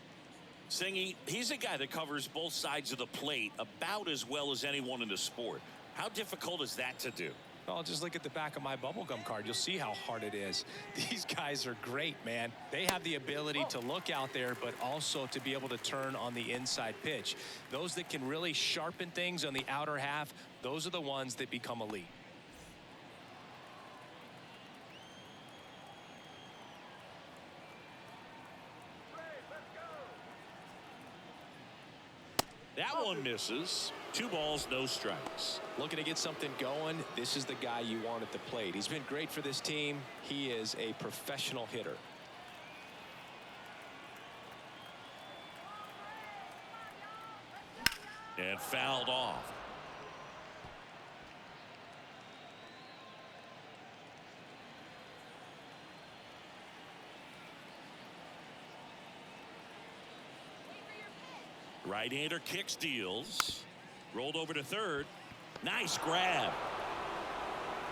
Singy, he's a guy that covers both sides of the plate about as well as anyone in the sport. How difficult is that to do? Well, just look at the back of my bubblegum card. You'll see how hard it is. These guys are great, man. They have the ability to look out there, but also to be able to turn on the inside pitch. Those that can really sharpen things on the outer half, those are the ones that become elite. That one misses. 2 balls, no strikes. Looking to get something going. This is the guy you want at the plate. He's been great for this team. He is a professional hitter. And fouled off. Right-hander kicks, deals. Rolled over to third. Nice grab.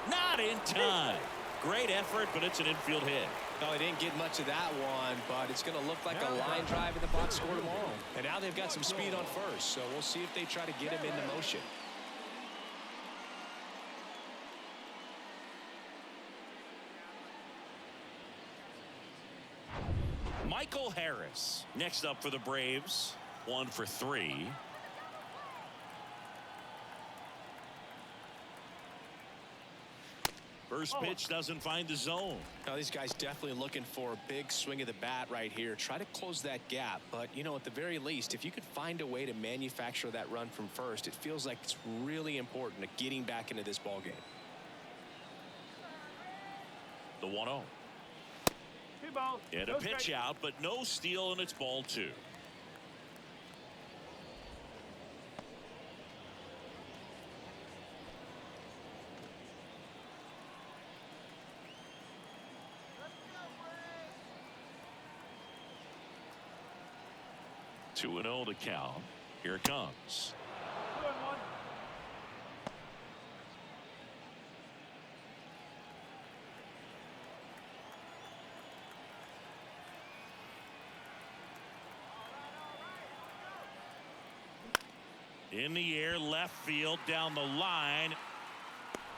Not in time. Great effort, but it's an infield hit. No, he didn't get much of that one, but it's going to look like a line drive in the box score tomorrow. And now they've got some speed on first, so we'll see if they try to get him into motion. Michael Harris next up for the Braves. 1 for 3. First pitch doesn't find the zone. Now these guys definitely looking for a big swing of the bat right here. Try to close that gap, but you know, at the very least, if you could find a way to manufacture that run from first, it feels like it's really important to getting back into this ball game. The 1-0. 2 balls. And a pitch out, but no steal, and it's ball 2. Two and 0 to count. Here it comes. 2-1. In the air, left field, down the line.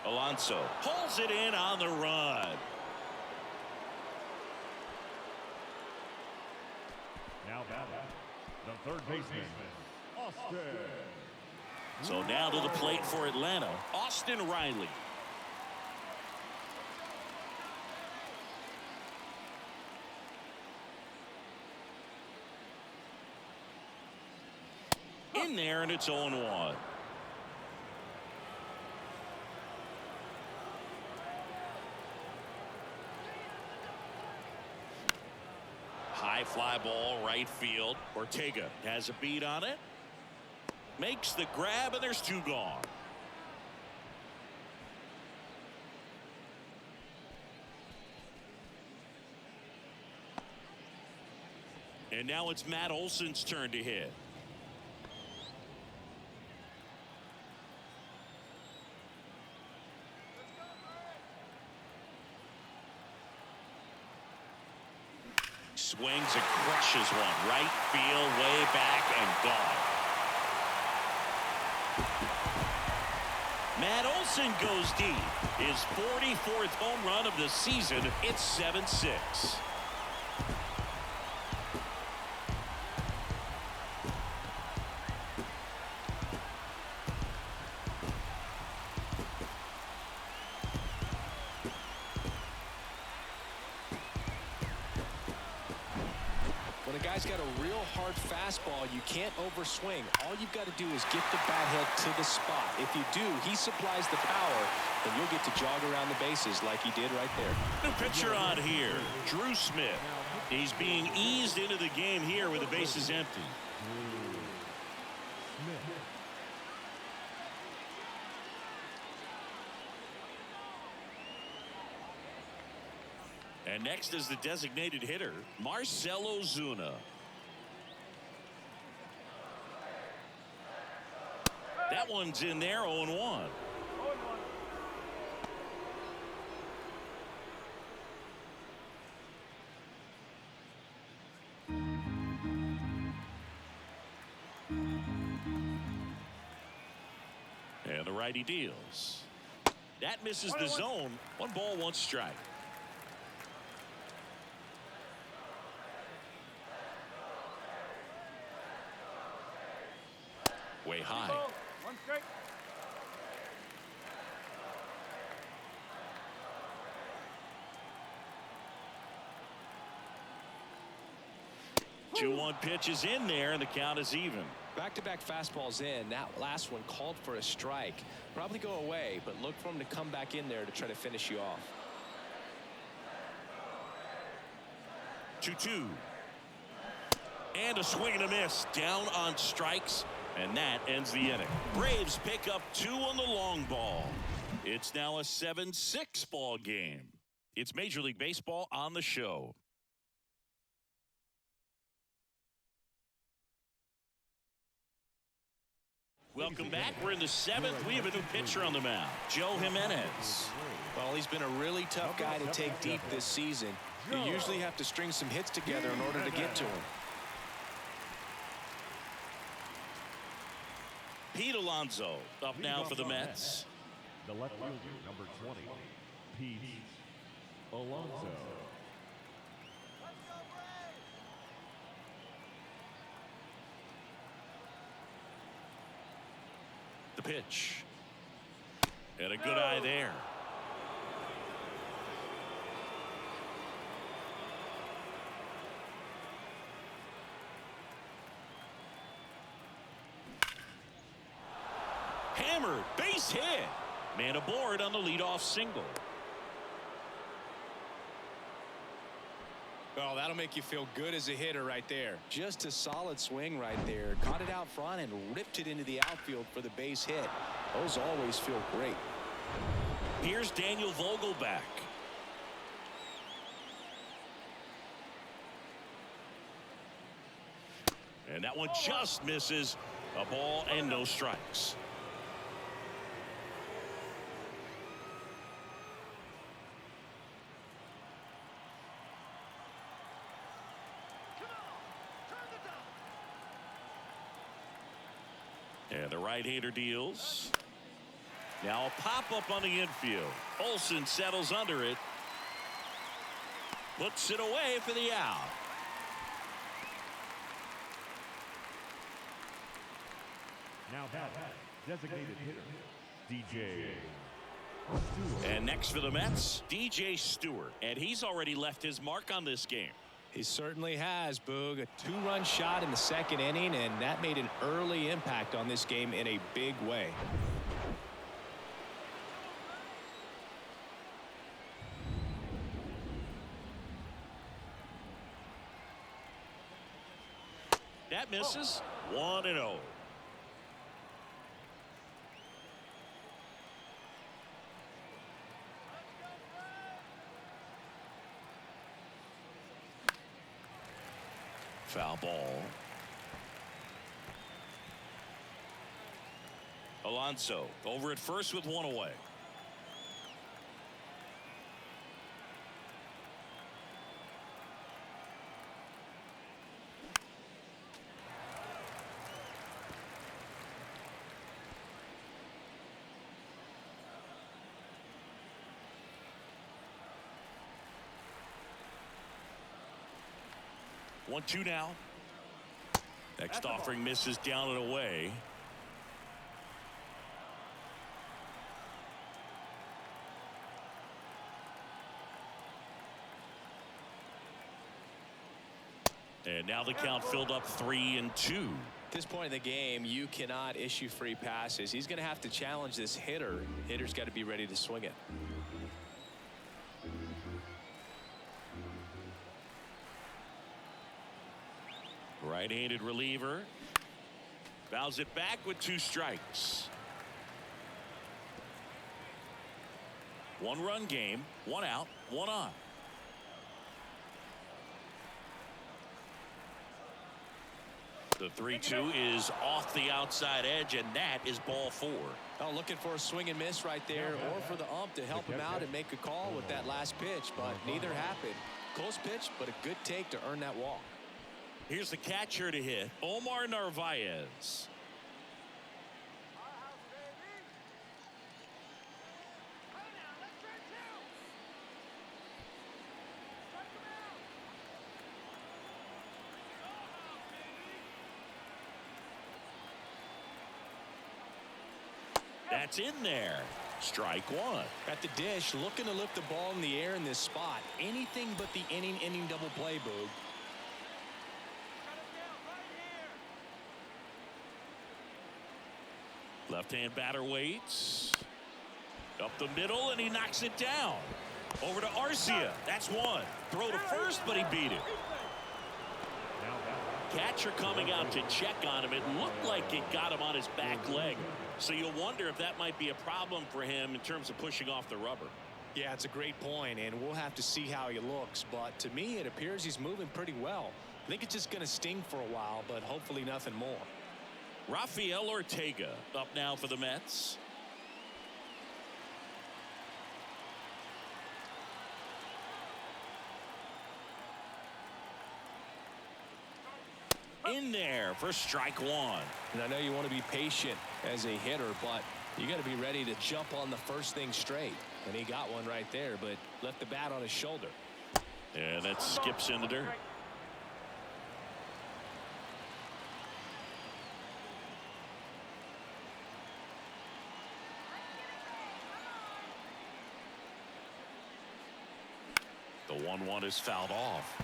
Alonso pulls it in on the run. Now batting, the third baseman, Austin. So now to the plate for Atlanta, Austin Riley. In there, and it's 0-1. High fly ball right field. Ortega has a beat on it. Makes the grab, and there's 2 gone. And now it's Matt Olson's turn to hit. Swings and crushes one. Right field, way back, and gone. Matt Olson goes deep. His 44th home run of the season. It's 7-6. When a guy's got a real hard fastball, you can't overswing. All you've got to do is get the bat head to the spot. If you do, he supplies the power, and you'll get to jog around the bases like he did right there. New pitcher on here, Drew Smith. He's being eased into the game here with the bases empty. And next is the designated hitter, Marcell Ozuna. That one's in there, 0-1. And the righty deals. That misses the zone. 1 ball, 1 strike. Way high. 1 strike. Two 2-1 pitch is in there, and the count is even. Back-to-back fastballs in. That last one called for a strike. Probably go away, but look for him to come back in there to try to finish you off. 2-2. And a swing and a miss. Down on strikes, and that ends the inning. Braves pick up 2 on the long ball. It's now a 7-6 ball game. It's Major League Baseball on the show. Welcome back. We're in the 7th. We have a new pitcher on the mound, Joe Jimenez. Well, he's been a really tough guy to take deep this season. You usually have to string some hits together in order to get to him. Pete Alonso up now for the Mets. The left fielder, number 20, Pete Alonso. The pitch. And a good eye there. Hammered, base hit. Man aboard on the leadoff single. Oh, that'll make you feel good as a hitter right there. Just a solid swing right there. Caught it out front and ripped it into the outfield for the base hit. Those always feel great. Here's Daniel Vogelback. And that one just misses. A ball and no strikes. And the right-hander deals. Now a pop-up on the infield. Olson settles under it. Puts it away for the out. Now that designated hitter, DJ Stewart. And next for the Mets, DJ Stewart. And he's already left his mark on this game. He certainly has, Boog. A 2-run shot in the 2nd inning, and that made an early impact on this game in a big way. That misses. 1-0. Foul ball. Alonso over at first with one away. One, two now. Next offering misses down and away. And now the count filled up 3-2. At this point in the game, you cannot issue free passes. He's going to have to challenge this hitter. Hitter's got to be ready to swing it. Right-handed reliever. Fouls it back with 2 strikes. 1-run game, 1 out, 1 on. The 3-2 is off the outside edge, and that is ball 4. Oh, looking for a swing and miss right there, or for the ump to help him out and make a call with that last pitch, but neither happened. Close pitch, but a good take to earn that walk. Here's the catcher to hit, Omar Narvaez. That's in there. Strike 1. At the dish, looking to lift the ball in the air in this spot. Anything but the inning double play, Boog. Left-hand batter waits. Up the middle, and he knocks it down. Over to Arcia. That's 1. Throw to first, but he beat it. Catcher coming out to check on him. It looked like it got him on his back leg. So you'll wonder if that might be a problem for him in terms of pushing off the rubber. Yeah, it's a great point, and we'll have to see how he looks. But to me, it appears he's moving pretty well. I think it's just going to sting for a while, but hopefully nothing more. Rafael Ortega up now for the Mets. In there for strike 1. And I know you want to be patient as a hitter, but you got to be ready to jump on the first thing straight. And he got one right there, but left the bat on his shoulder. And that skips in the dirt. The 1-1 is fouled off.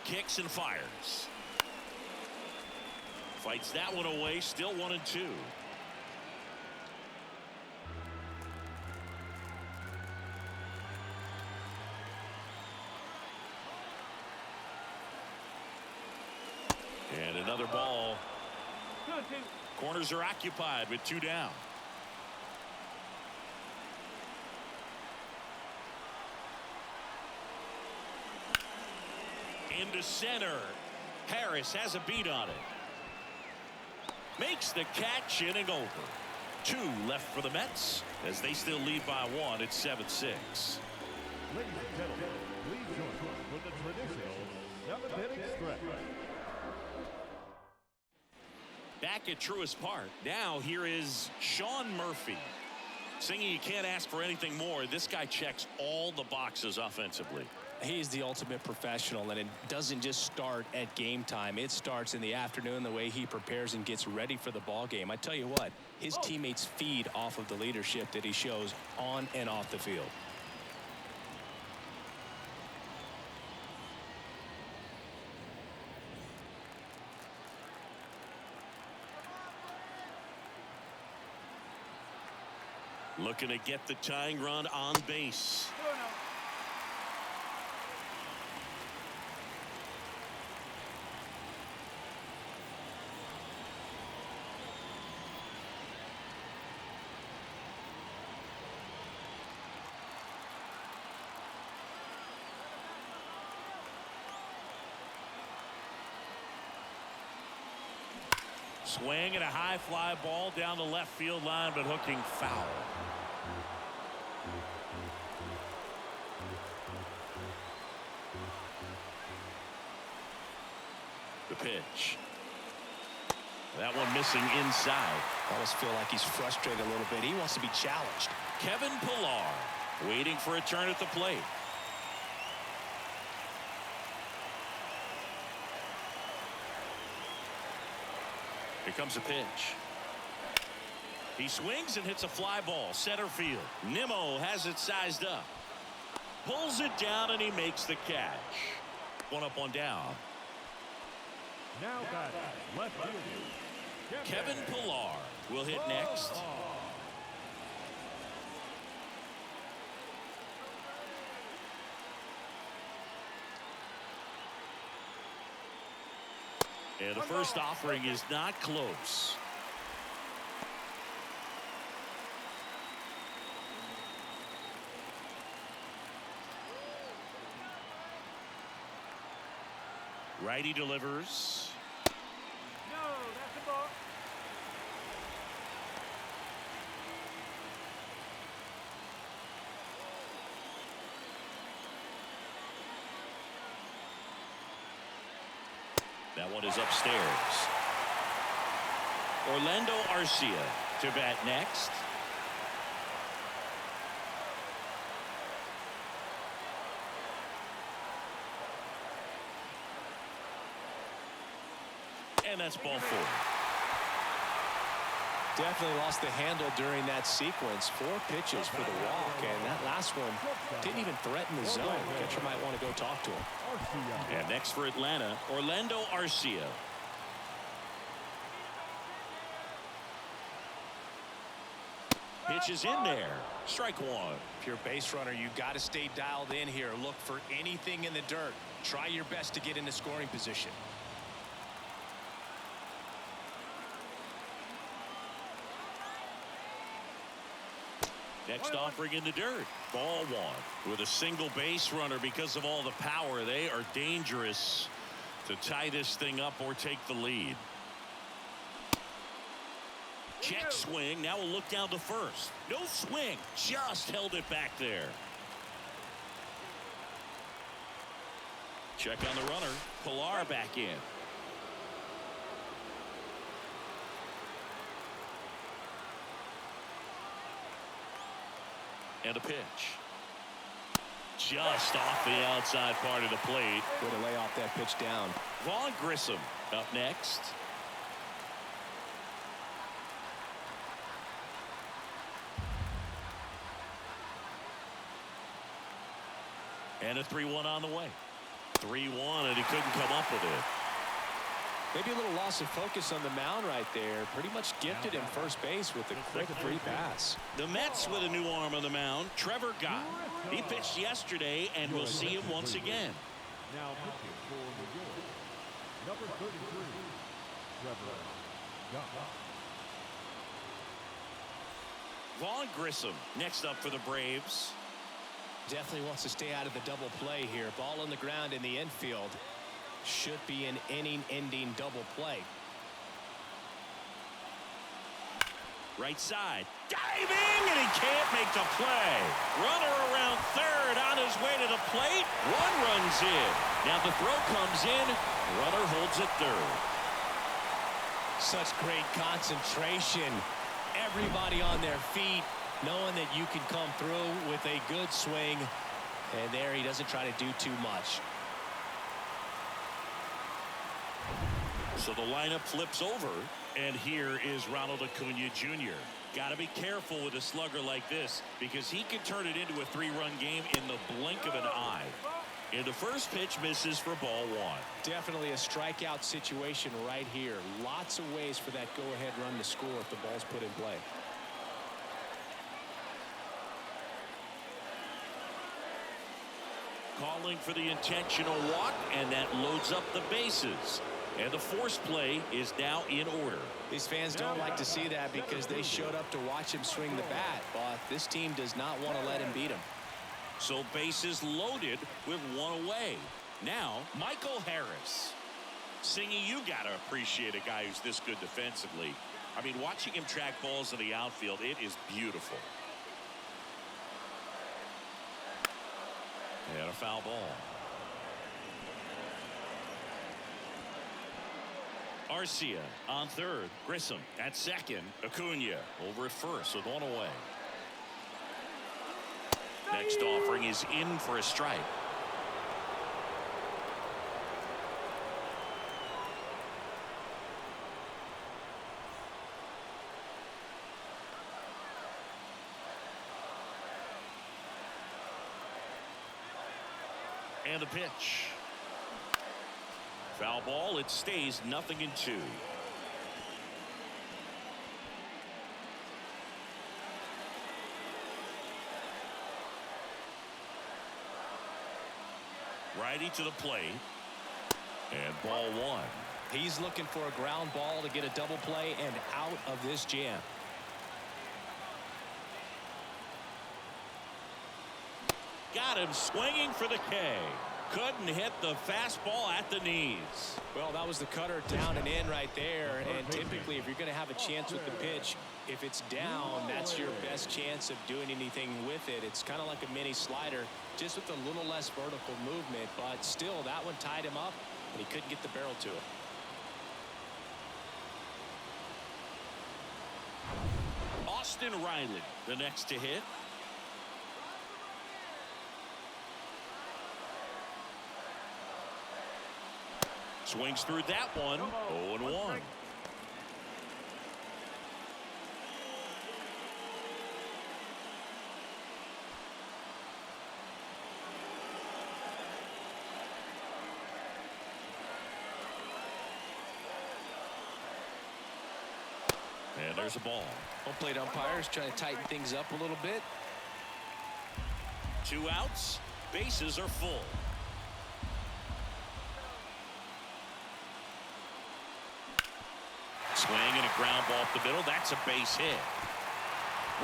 Kicks and fires. Fights that one away. Still 1-2. And another ball. Corners are occupied with 2 down. Into center. Harris has a beat on it. Makes the catch, inning over. 2 left for the Mets as they still lead by 1 at 7-6. Ladies and gentlemen, please join us for the traditional 7th inning stretch. Back at Truist Park. Now here is Sean Murphy. Singing you can't ask for anything more. This guy checks all the boxes offensively. He's the ultimate professional, and it doesn't just start at game time. It starts in the afternoon, the way he prepares and gets ready for the ball game. I tell you what, his teammates feed off of the leadership that he shows on and off the field. Looking to get the tying run on base. Swing and a high fly ball down the left field line, but hooking foul. The pitch. That one missing inside. Almost feel like he's frustrated a little bit. He wants to be challenged. Kevin Pillar waiting for a turn at the plate. Here comes a pitch. He swings and hits a fly ball center field. Nimmo has it sized up. Pulls it down and he makes the catch. One up, one down. Now back, left fielder, Kevin Pillar will hit next. And the first offering is not close. Righty delivers. No, that's a ball. That one is upstairs. Orlando Arcia to bat next. And that's ball four. Definitely lost the handle during that sequence. 4 pitches for the walk, and that last one didn't even threaten the zone. Catcher might want to go talk to him. And next for Atlanta, Orlando Arcia. Pitch is in there. Strike one. If you're a base runner, you got to stay dialed in here. Look for anything in the dirt. Try your best to get into scoring position. Next offering in the dirt. Ball one. With a single base runner, because of all the power, they are dangerous to tie this thing up or take the lead. Check swing. Now we'll look down to first. No swing. Just held it back there. Check on the runner. Pillar back in. And a pitch. Just off the outside part of the plate. Way to lay off that pitch down. Vaughn Grissom up next. And a 3-1 on the way. 3-1, and he couldn't come up with it. Maybe a little loss of focus on the mound right there. Pretty much gifted him first base with a quick free pass. The Mets with a new arm on the mound, Trevor Gott. He pitched yesterday, and we'll see him once again. Now pitching for New York, number 33, Trevor Gott. Vaughn Grissom next up for the Braves. Definitely wants to stay out of the double play here. Ball on the ground in the infield. Should be an inning-ending double play. Right side. Diving, and he can't make the play. Runner around third on his way to the plate. One runs in. Now the throw comes in. Runner holds it third. Such great concentration. Everybody on their feet, knowing that you can come through with a good swing. And there he doesn't try to do too much. So the lineup flips over, and here is Ronald Acuna Jr. Got to be careful with a slugger like this, because he can turn it into a 3-run game in the blink of an eye. And the first pitch misses for ball one. Definitely a strikeout situation right here. Lots of ways for that go-ahead run to score if the ball's put in play. Scrambling for the intentional walk, and that loads up the bases. And the force play is now in order. These fans don't like to see that because they showed up to watch him swing the bat, but this team does not want to let him beat him. So bases loaded with one away. Now, Michael Harris. Singy, you got to appreciate a guy who's this good defensively. I mean, watching him track balls in the outfield, it is beautiful. And a foul ball. Arcia on third. Grissom at second. Acuna over at first with one away. Next offering is in for a strike. And the pitch. Foul ball. It stays 0-2. Righty to the plate. And ball one. He's looking for a ground ball to get a double play and out of this jam. Got him swinging for the K. Couldn't hit the fastball at the knees. Well, that was the cutter down and in right there. And typically, if you're going to have a chance with the pitch, if it's down, that's your best chance of doing anything with it. It's kind of like a mini slider, just with a little less vertical movement. But still, that one tied him up, and he couldn't get the barrel to it. Austin Riley, the next to hit. Swings through that one. 0-1. And there's a ball. Home plate umpires trying to tighten things up a little bit. 2 outs. Bases are full. Swing and a ground ball up the middle. That's a base hit.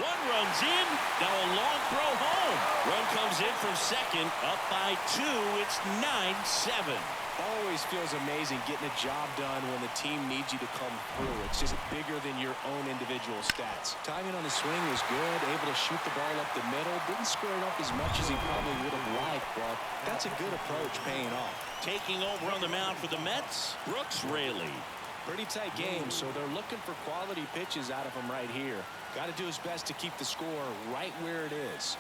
One runs in. Now a long throw home. Run comes in from second. Up by 2. It's 9-7. Always feels amazing getting a job done when the team needs you to come through. It's just bigger than your own individual stats. Timing on the swing was good. Able to shoot the ball up the middle. Didn't square it up as much as he probably would have liked, but that's a good approach paying off. Taking over on the mound for the Mets, Brooks Raley. Pretty tight game, so they're looking for quality pitches out of him right here. Got to do his best to keep the score right where it is.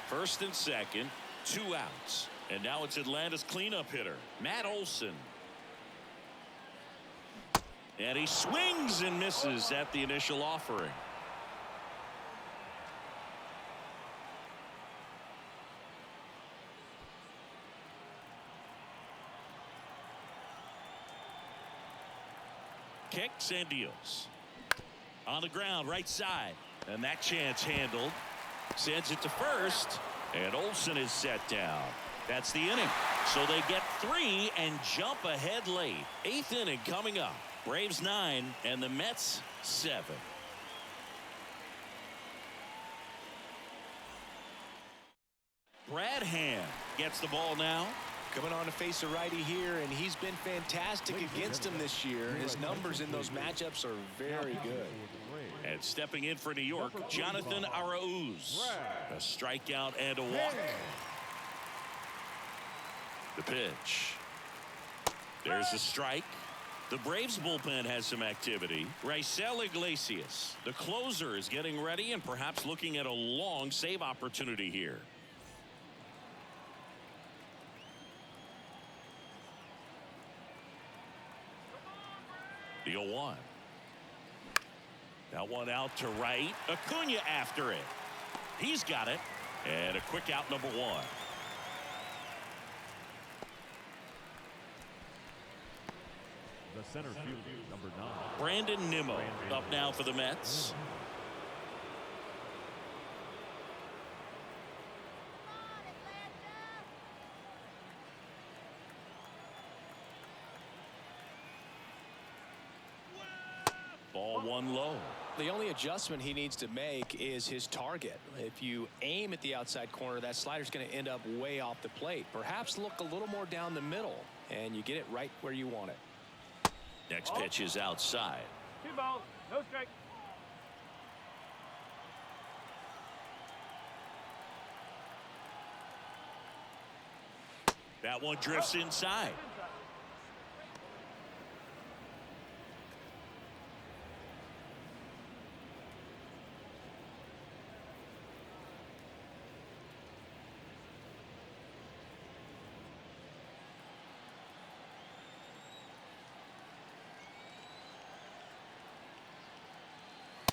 First and second, 2 outs. And now it's Atlanta's cleanup hitter, Matt Olson. And he swings and misses at the initial offering. Kicks and deals. On the ground, right side. And that chance handled. Sends it to first. And Olson is set down. That's the inning. So they get 3 and jump ahead late. 8th inning coming up. Braves 9 and the Mets 7. Brad Hand gets the ball now. Coming on to face a righty here, and he's been fantastic against him this year. His numbers in those matchups are very good. And stepping in for New York, Jonathan Arauz. A strikeout and a walk. The pitch. There's a strike. The Braves bullpen has some activity. Raisel Iglesias, the closer, is getting ready and perhaps looking at a long save opportunity here. The 0-1. That one out to right. Acuna after it. He's got it. And a quick out, number 1. The center fielder, number 9. Brandon Nimmo up now for the Mets. ball one low. The only adjustment he needs to make is his target. If you aim at the outside corner, that slider's going to end up way off the plate. Perhaps look a little more down the middle, and you get it right where you want it. Next pitch is outside. 2 balls, no strike. That one drifts inside.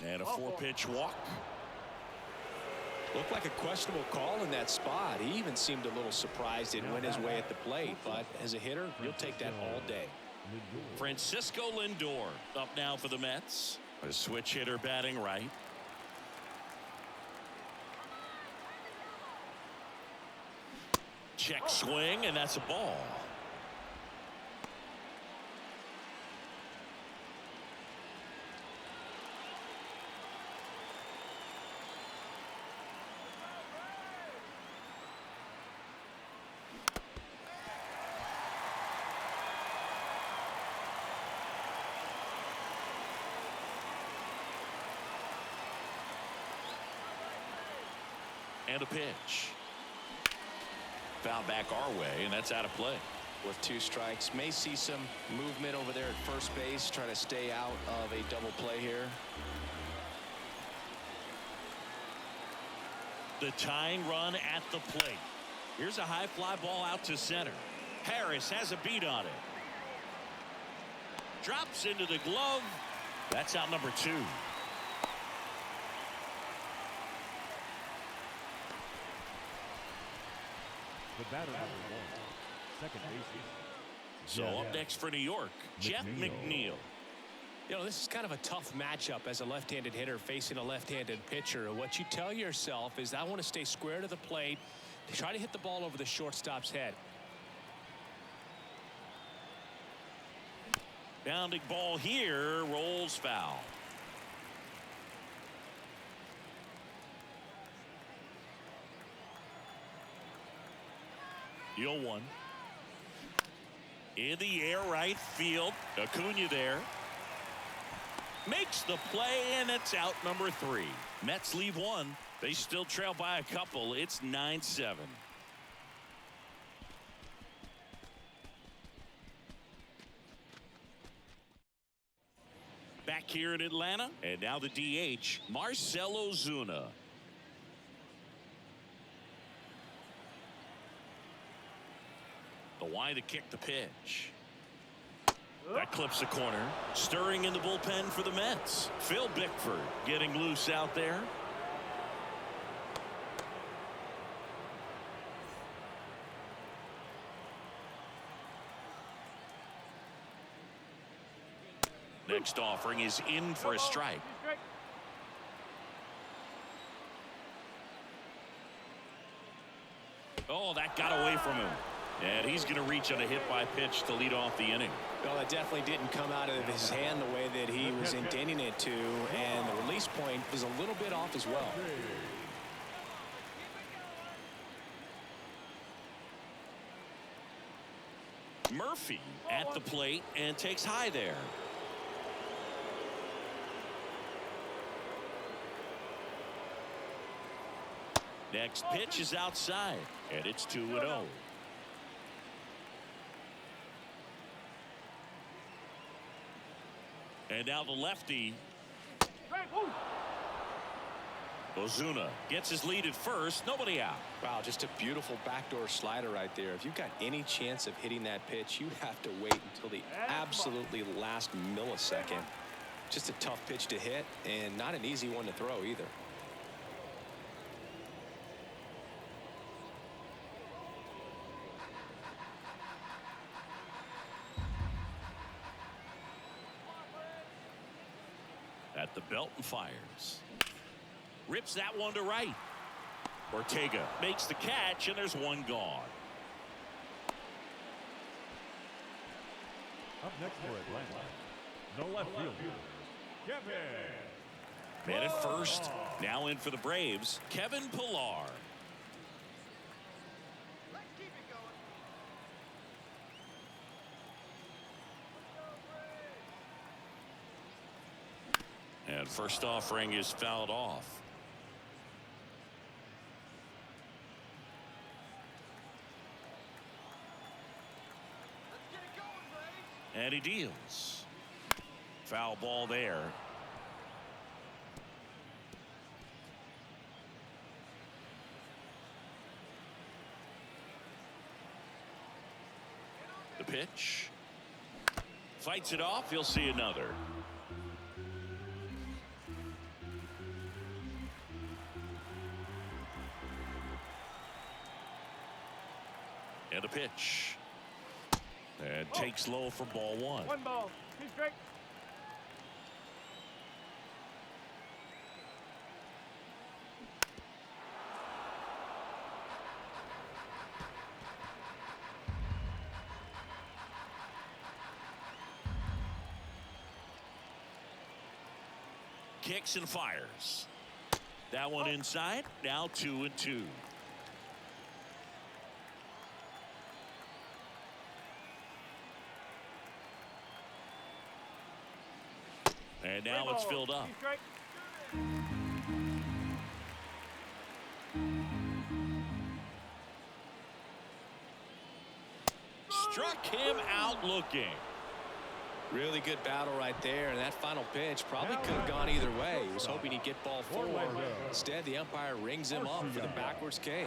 And a 4-pitch walk. Looked like a questionable call in that spot. He even seemed a little surprised it went his way at the plate. But as a hitter, you'll take that all day. Francisco Lindor up now for the Mets. A switch hitter batting right. Check swing, and that's a ball. And a pitch. Foul back our way, and that's out of play. With 2 strikes, may see some movement over there at first base, trying to stay out of a double play here. The tying run at the plate. Here's a high fly ball out to center. Harris has a beat on it. Drops into the glove. That's out number 2. The batter number 1, second baseman. So up next for New York, Jeff McNeil. You know, this is kind of a tough matchup as a left-handed hitter facing a left-handed pitcher. What you tell yourself is, I want to stay square to the plate, try to hit the ball over the shortstop's head. Bounding ball here, rolls foul. The 0-1. In the air, right field. Acuna there. Makes the play, and it's out number 3. Mets leave 1. They still trail by a couple. It's 9-7. Back here in Atlanta, and now the DH, Marcell Ozuna. The wide to kick the pitch. That clips the corner. Stirring in the bullpen for the Mets. Phil Bickford getting loose out there. Next offering is in for a strike. Oh, that got away from him. And he's going to reach on a hit by pitch to lead off the inning. Well, it definitely didn't come out of his hand the way that he was intending it to, and the release point was a little bit off as well. Murphy at the plate and takes high there. Next pitch is outside, and it's 2-0. And now the lefty. Ozuna gets his lead at first. Nobody out. Wow, just a beautiful backdoor slider right there. If you've got any chance of hitting that pitch, you have to wait until the absolutely last millisecond. Just a tough pitch to hit, and not an easy one to throw either. At the belt and fires. Rips that one to right. Ortega makes the catch, and there's one gone. Up next for Atlanta, no left field, Man at first. Now in for the Braves, Kevin Pillar. Let's keep it going. And first offering is fouled off. Let's get it going, Braves. And he deals. Foul ball there. The pitch. Fights it off. He'll see another. And the pitch. And takes low for ball one. One ball. Two strikes. Kicks and fires. That one inside. Now 2-2. And now it's filled up. Two strikes. Struck him out looking. Really good battle right there, and that final pitch probably could have gone either way. He was hoping he'd get ball 4. Instead, the umpire rings him up for the backwards K.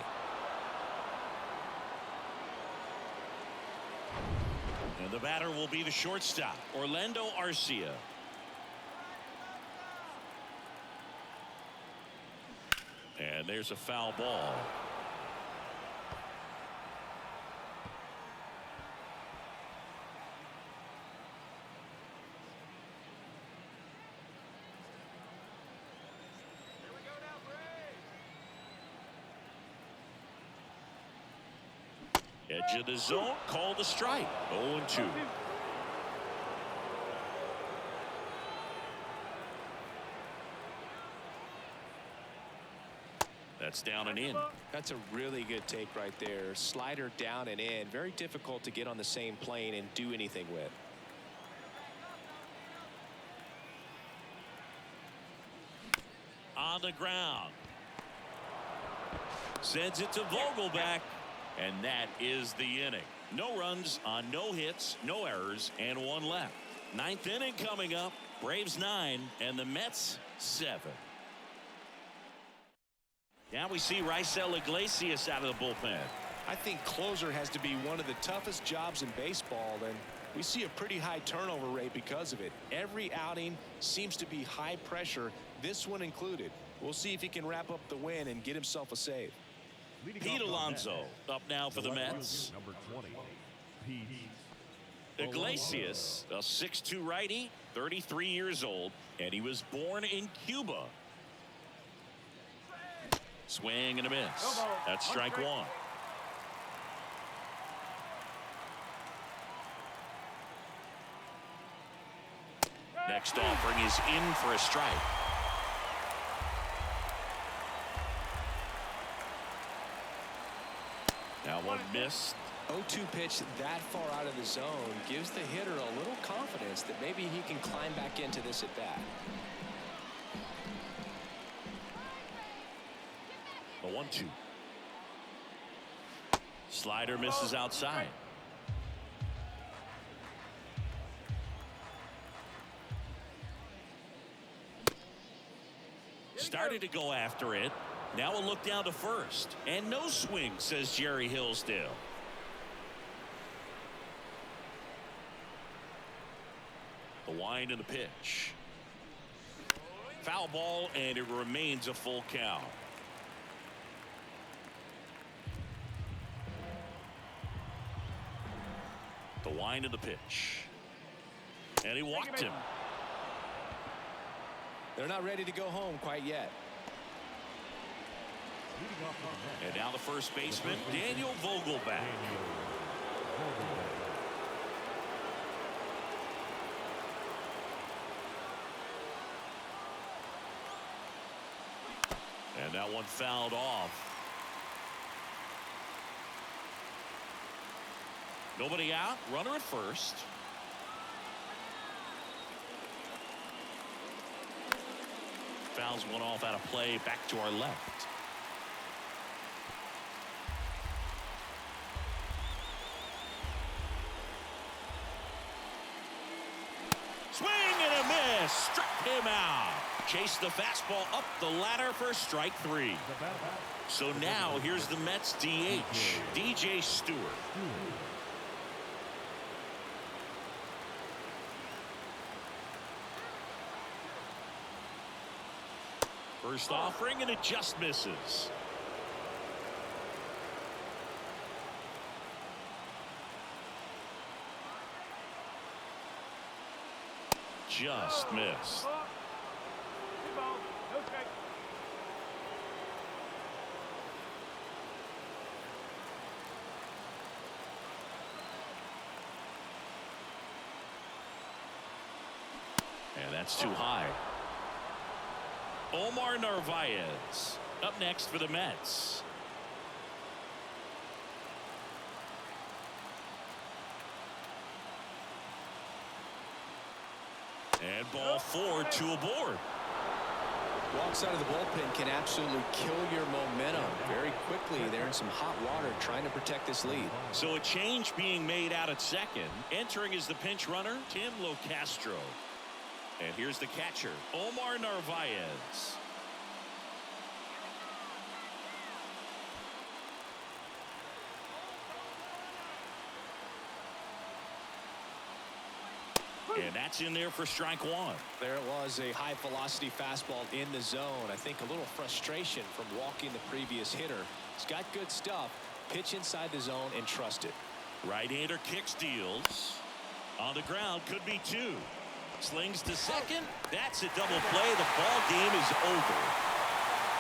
And the batter will be the shortstop, Orlando Arcia. And there's a foul ball. Here we go now, Braves. Edge of the zone, called a strike. 0-2. That's down and in. That's a really good take right there. Slider down and in. Very difficult to get on the same plane and do anything with. On the ground. Sends it to Vogelback. And that is the inning. No runs on no hits, no errors, and 1 left. 9th inning coming up. Braves 9 and the Mets 7. Now we see Raisel Iglesias out of the bullpen. I think closer has to be one of the toughest jobs in baseball, and we see a pretty high turnover rate because of it. Every outing seems to be high pressure, this one included. We'll see if he can wrap up the win and get himself a save. Pete Alonso up now for the Mets. Number 20, Pete Iglesias, a 6'2" righty, 33 years old, and he was born in Cuba. Swing and a miss. That's strike 1. Next offering is in for a strike. Now one missed. 0-2 pitch that far out of the zone gives the hitter a little confidence that maybe he can climb back into this at bat. A 1-2. Slider misses outside. Started to go after it. Now a look down to first. And no swing, says Jerry Hillsdale. The wind and the pitch. Foul ball, and it remains a full count. The wind and the pitch. And he walked him. They're not ready to go home quite yet. And now the first baseman, Daniel Vogelback. That one fouled off. Nobody out. Runner at first. Fouls one off out of play. Back to our left. Swing and a miss. Struck him out. Chased the fastball up the ladder for strike 3. So now here's the Mets DH, DJ Stewart. First offering, and it just misses. Just missed. Ball. No strike. And that's too high. Omar Narvaez up next for the Mets. And ball 4, 2 aboard. Walks out of the bullpen can absolutely kill your momentum very quickly. They're in some hot water trying to protect this lead. So a change being made out at second. Entering is the pinch runner, Tim Locastro. And here's the catcher, Omar Narvaez. And that's in there for strike 1. There it was, a high velocity fastball in the zone. I think a little frustration from walking the previous hitter. He's got good stuff. Pitch inside the zone and trust it. Right-hander kicks, deals. On the ground, could be 2. Slings to second. That's a double play. The ball game is over.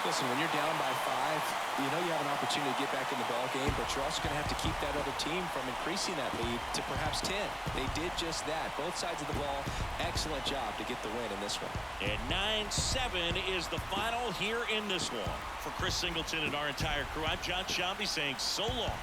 Listen, when you're down by 5, you know you have an opportunity to get back in the ball game, but you're also going to have to keep that other team from increasing that lead to perhaps 10. They did just that. Both sides of the ball, excellent job to get the win in this one. And 9-7 is the final here in this one. For Chris Singleton and our entire crew, I'm John Shambi saying so long.